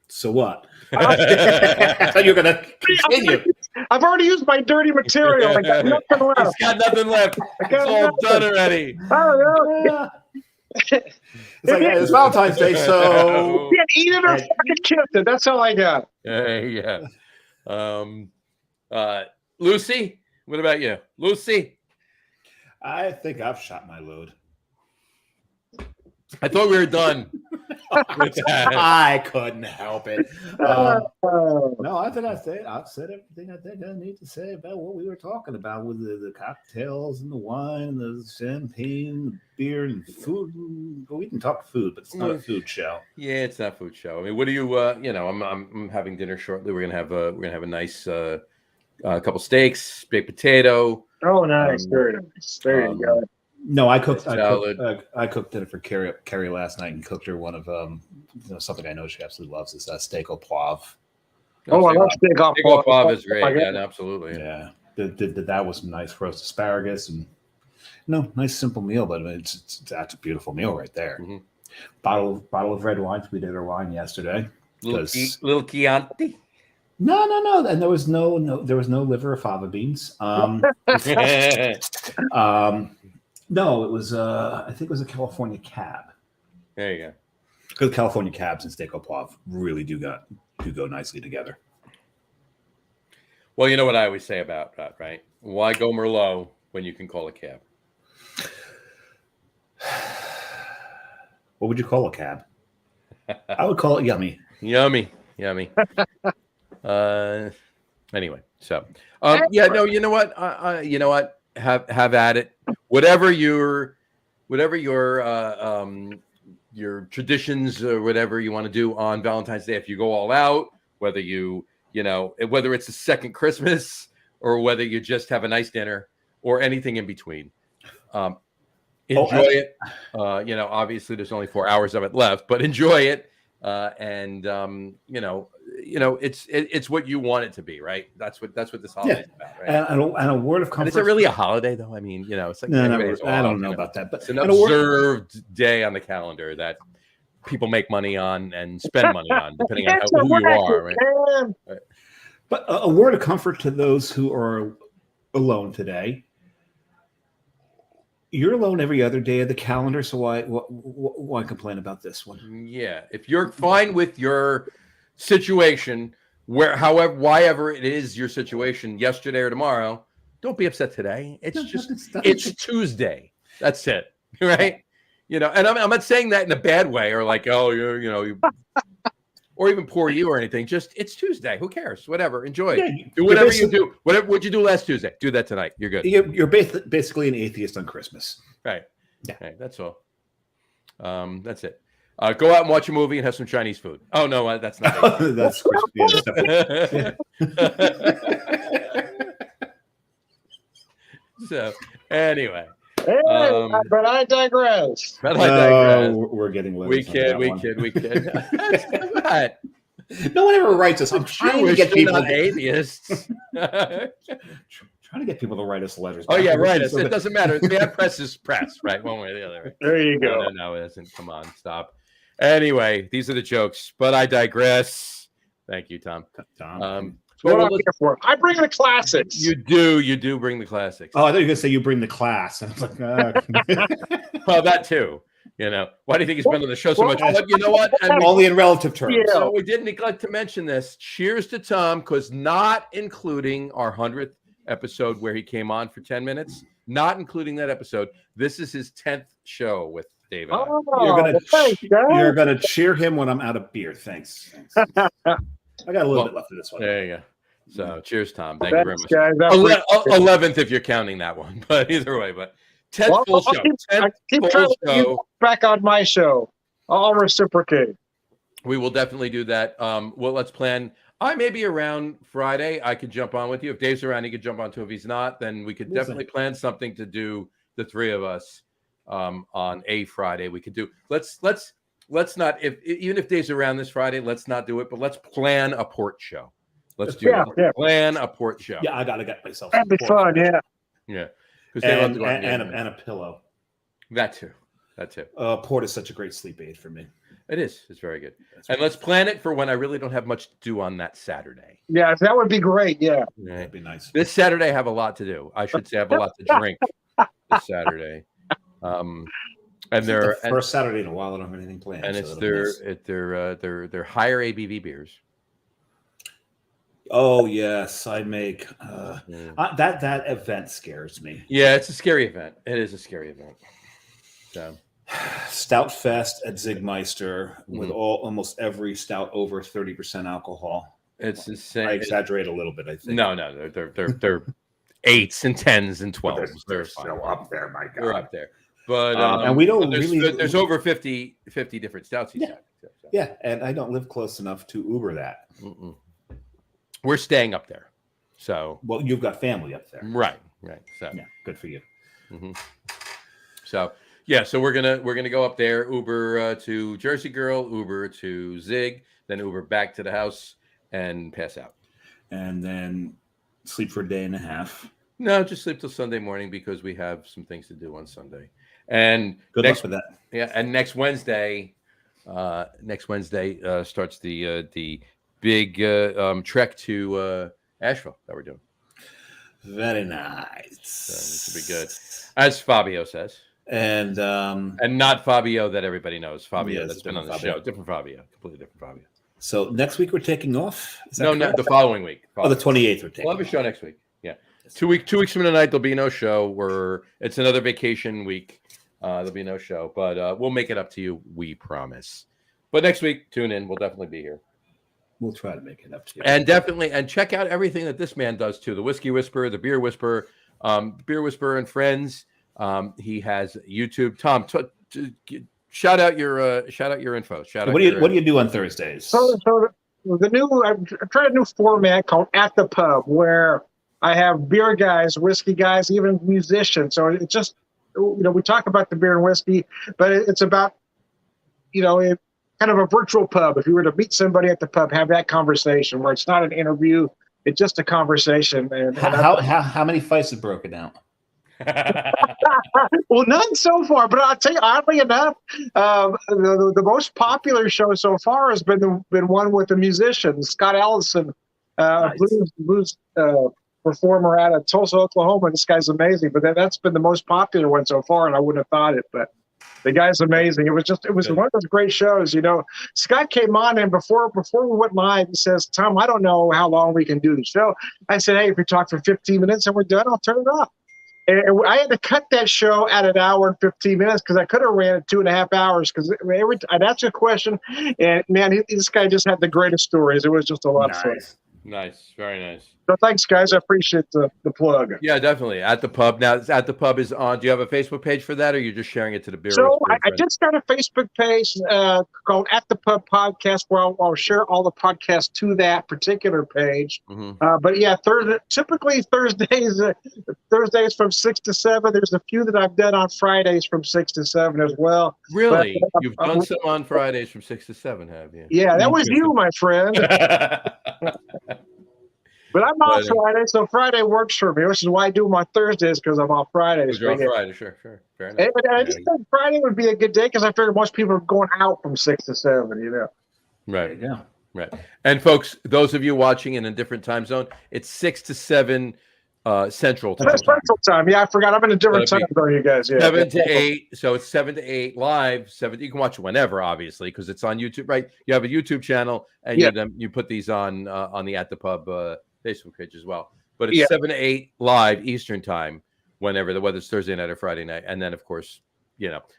So what? I thought you were gonna continue. I've already used my dirty material. I got nothing left. He's got nothing left. It's all done already. Oh, it's like, it's Valentine's Day, so you can't eat it or fucking kiss it. That's all I got. Yeah. Lucy, what about you, Lucy? I think I've shot my load. I thought we were done. I couldn't help it. No, I think I've said everything I think I need to say about what we were talking about with the cocktails and the wine and the champagne, the beer and food. Well, we can talk food, but it's not a food show. Yeah, it's not a food show. I mean, what do you? I'm having dinner shortly. We're gonna have a nice couple steaks, baked potato. Oh, nice, very nice. There you go. No, I cooked dinner for Carrie last night and cooked her one of something I know she absolutely loves is steak au poivre. Oh, I love steak au poivre. Steak au poivre is great. Yeah, absolutely. Yeah, that was some nice roast asparagus and nice simple meal, but that's a beautiful meal right there. Mm-hmm. Bottle of red wine. We did our wine yesterday. Little Chianti. No, and there was no liver or fava beans. No, it was I think it was a California cab. There you go. Because California cabs and steak au poivre really do go nicely together. Well, you know what I always say about that, right? Why go Merlot when you can call a cab? What would you call a cab? I would call it yummy. Yummy. Anyway, so yeah, no, you know what? You know what? Have at it. Whatever your traditions or whatever you want to do on Valentine's Day, if you go all out, whether whether it's a second Christmas or whether you just have a nice dinner or anything in between, enjoy it. Obviously there's only 4 hours of it left, but enjoy it. It's what you want it to be, right? That's what this holiday is about, right? And a word of comfort. And is it really a holiday, though? I mean, it's like I don't know about that, but it's an observed day on the calendar that people make money on and spend money on, depending on who you are, right? But a word of comfort to those who are alone today. You're alone every other day of the calendar, so why complain about this one? Yeah, if you're fine with your situation, whyever it is your situation, yesterday or tomorrow, don't be upset today. It's Tuesday. That's it, right? And I'm not saying that in a bad way or like, or even poor you or anything. Just it's Tuesday. Who cares? Whatever. Enjoy. Yeah, do whatever you do. What'd you do last Tuesday? Do that tonight. You're good. You're basically an atheist on Christmas. Right. Yeah. Right, that's all. That's it. Go out and watch a movie and have some Chinese food. Oh no, that's not. That's Christmas. So anyway. But I digress. We're getting we kid. What? No one ever writes us. I'm trying to get people atheists. Trying to get people to write us letters. Oh yeah, write us. It doesn't matter. Bad press is press, right? One way or the other. Right? There you go. No, it isn't. Come on, stop. Anyway, these are the jokes, but I digress. Thank you, Tom. What I'm here for. I bring the classics. You do bring the classics. Oh, I thought you were going to say you bring the class. I was like, well, that too. Why do you think he's been on the show so much? But you know what? Only in relative terms. Yeah. So we did neglect to mention this. Cheers to Tom, because not including our 100th episode where he came on for 10 minutes, not including that episode. This is his 10th show with David. You're gonna cheer him when I'm out of beer. Thanks. I got a little bit left of this one. There you go. So, cheers, Tom. Thank you very much. 11th, if you're counting that one, but either way. But 10th full show. I keep trying to get you back on my show. I'll reciprocate. We will definitely do that. Well, let's plan. I may be around Friday. I could jump on with you. If Dave's around, he could jump on too. If he's not, then we could definitely plan something to do, the three of us, on a Friday. We could do. Let's not, even if Dave's around this Friday, let's not do it, but let's plan a port show. Let's do it. Yeah. Plan a port show. Yeah, I gotta get myself. That'd be fun. Yeah. Yeah. And a pillow. That too. Port is such a great sleep aid for me. It is. It's very good. And let's plan it for when I really don't have much to do on that Saturday. Yeah, that would be great. Yeah. That'd be nice. This Saturday I have a lot to do. I should say I have a lot to drink this Saturday. And they're first Saturday in a while I don't have anything planned. And it's their higher ABV beers. Oh yes, I make that event scares me. Yeah, it's a scary event. It is a scary event. So Stout Fest at Zigmeister with almost every stout over 30% alcohol. It's the same. I exaggerate a little bit, I think. No, they're 8s and 10s and 12s. They're still up there, my God. They're up there. But and we don't there's over 50 different stouts. Yeah, and I don't live close enough to Uber that. Mm-mm. We're staying up there. So well, you've got family up there. Right. So yeah, good for you. Mm-hmm. So yeah, so we're gonna go up there, Uber to Jersey Girl, Uber to Zig, then Uber back to the house and pass out. And then sleep for a day and a half. No, just sleep till Sunday morning because we have some things to do on Sunday. And Good luck with that. Yeah, and next Wednesday starts the big trek to Asheville that we're doing. Very nice. So this will be good, as Fabio says, and not Fabio that everybody knows. Fabio that's been on the Fabio. show, different Fabio, completely different Fabio. So next week we're taking off. No, the following week. Oh, the 28th we're taking. We'll have a show next week. Yeah, 2 weeks from tonight there'll be no show. It's another vacation week. There'll be no show, but we'll make it up to you. We promise. But next week, tune in. We'll definitely be here. We'll try to make it up to you. And check out everything that this man does too. The Whiskey Whisperer, the Beer Whisperer, Beer Whisperer and Friends. He has YouTube. Tom, shout out your info. What do you do on Thursdays? So the new I've tried a new format called At the Pub, where I have beer guys, whiskey guys, even musicians. So it's just, we talk about the beer and whiskey, but it's about, kind of a virtual pub. If you were to meet somebody at the pub, have that conversation where it's not an interview, it's just a conversation. And how many fights have broken out? Well, none so far, but I'll tell you, oddly enough, the most popular show so far has been one with a musician, Scott Allison, Nice. blues performer out of Tulsa, Oklahoma. This guy's amazing, but that's been the most popular one so far, and I wouldn't have thought it, but the guy's amazing. It was one of those great shows. Scott came on, and before we went live, he says, "Tom, I don't know how long we can do the show." I said, "Hey, if we talk for 15 minutes and we're done, I'll turn it off." And I had to cut that show at 1 hour and 15 minutes because I could have ran it 2.5 hours. Because I'd ask a question, and man, this guy just had the greatest stories. It was just a lot of fun. Nice, very nice. So thanks, guys. I appreciate the plug. Yeah, definitely. At the Pub. Now, At the Pub is on. Do you have a Facebook page for that, or are you just sharing it to the beer? So I just got a Facebook page called At the Pub Podcast, where I'll share all the podcasts to that particular page. Mm-hmm. But yeah, typically Thursdays from 6 to 7. There's a few that I've done on Fridays from 6 to 7 as well. Really? You've done some on Fridays from 6 to 7, have you? Yeah, that was you, my friend. But I'm off Friday, so Friday works for me, which is why I do them on Thursdays, because I'm off Fridays. You're on Friday, sure. Fair enough. And I just thought Friday would be a good day because I figured most people are going out from 6 to 7, Right. Yeah. Right. And folks, those of you watching in a different time zone, it's 6 to 7 Central time. That's Central time. Yeah, I forgot. I'm in a different time zone, you guys. Yeah. 7 to 8. So it's 7 to 8 live. 7. You can watch it whenever, obviously, because it's on YouTube, right? You have a YouTube channel, and you put these on the At the Pub Facebook page as well. But it's 7 to 8 live Eastern time, whenever whether it's Thursday night or Friday night, and then of course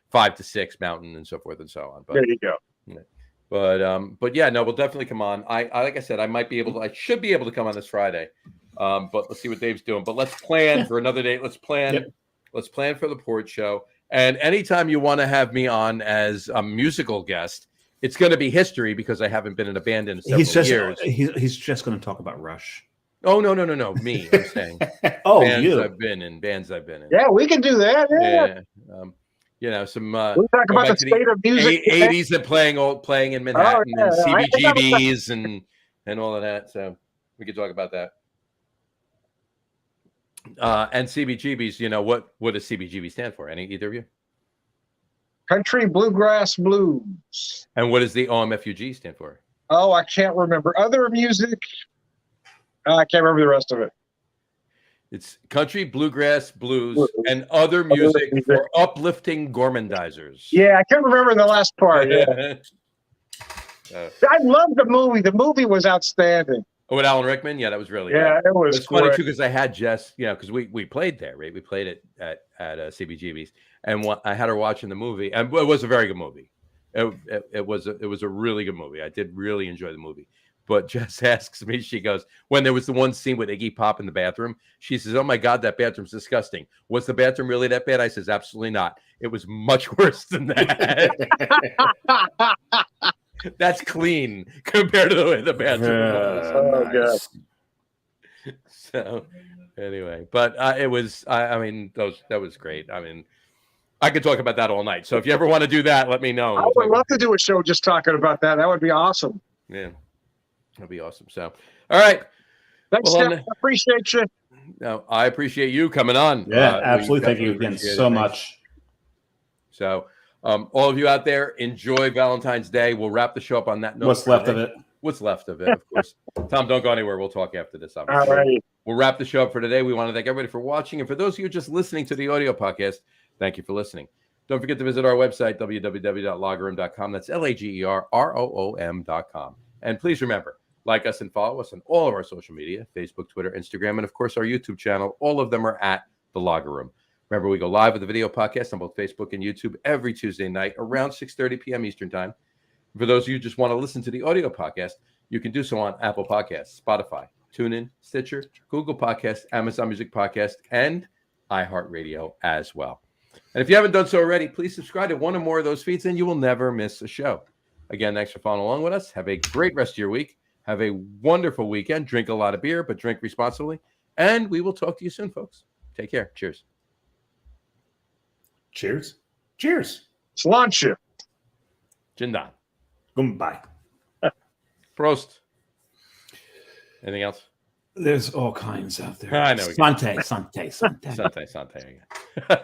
5 to 6 Mountain and so forth and so on. But there you go. But yeah, no, we'll definitely come on. I like I said, I should be able to come on this Friday. But let's see what Dave's doing. But let's plan for another day. Let's plan for the Port Show. And anytime you want to have me on as a musical guest, it's going to be history because I haven't been in a band in several years. He's just going to talk about Rush. Oh, no. Me, I'm saying. Bands I've been in. Yeah, we can do that. Yeah. Some we'll talk about the state of music. 80s and playing in Manhattan and CBGBs and all of that. So we could talk about that. And CBGBs, what does CBGB stand for? Either of you? Country Bluegrass Blues. And what does the OMFUG stand for? Oh, I can't remember. Other music. I can't remember the rest of it. It's Country Bluegrass Blues and other music for uplifting gormandizers. Yeah, I can't remember the last part. Yeah. I love the movie. The movie was outstanding. Oh, with Alan Rickman? Yeah, that was really good. It was funny too because I had Jess, because we played there, right? We played it at CBGB's, and I had her watching the movie, and it was a very good movie. It was a really good movie. I did really enjoy the movie. But Jess asks me, she goes, when there was the one scene with Iggy Pop in the bathroom, she says, "Oh my God, that bathroom's disgusting. Was the bathroom really that bad?" I says, "Absolutely not. It was much worse than that." That's clean compared to the way the bathroom was. Oh, God. So anyway, but it was, that was great. I mean, I could talk about that all night. So if you ever want to do that, let me know. I would love to do a show just talking about that. That would be awesome. Yeah, that'd be awesome. So, all right. Thanks, Steph. I appreciate you. No, I appreciate you coming on. Yeah, absolutely. Thank you again so much. So all of you out there, enjoy Valentine's Day. We'll wrap the show up on that note. What's left of it? What's left of it, of course. Tom, don't go anywhere. We'll talk after this. All Obviously. right. We'll wrap the show up for today. We want to thank everybody for watching. And for those of you just listening to the audio podcast, thank you for listening. Don't forget to visit our website, www.logaroom.com. That's LAGERROOM.com. And please remember, like us and follow us on all of our social media, Facebook, Twitter, Instagram, and of course our YouTube channel. All of them are at The Logger Room. Remember, we go live with the video podcast on both Facebook and YouTube every Tuesday night around 6:30 p.m. Eastern Time. For those of you who just want to listen to the audio podcast, you can do so on Apple Podcasts, Spotify, TuneIn, Stitcher, Google Podcasts, Amazon Music Podcast, and iHeartRadio as well. And if you haven't done so already, please subscribe to one or more of those feeds and you will never miss a show. Again, thanks for following along with us. Have a great rest of your week. Have a wonderful weekend. Drink a lot of beer, but drink responsibly. And we will talk to you soon, folks. Take care. Cheers. Cheers. Cheers. Sláinte. Jindan. Goodbye. Prost. Anything else? There's all kinds out there. I know. Sante. Sante again.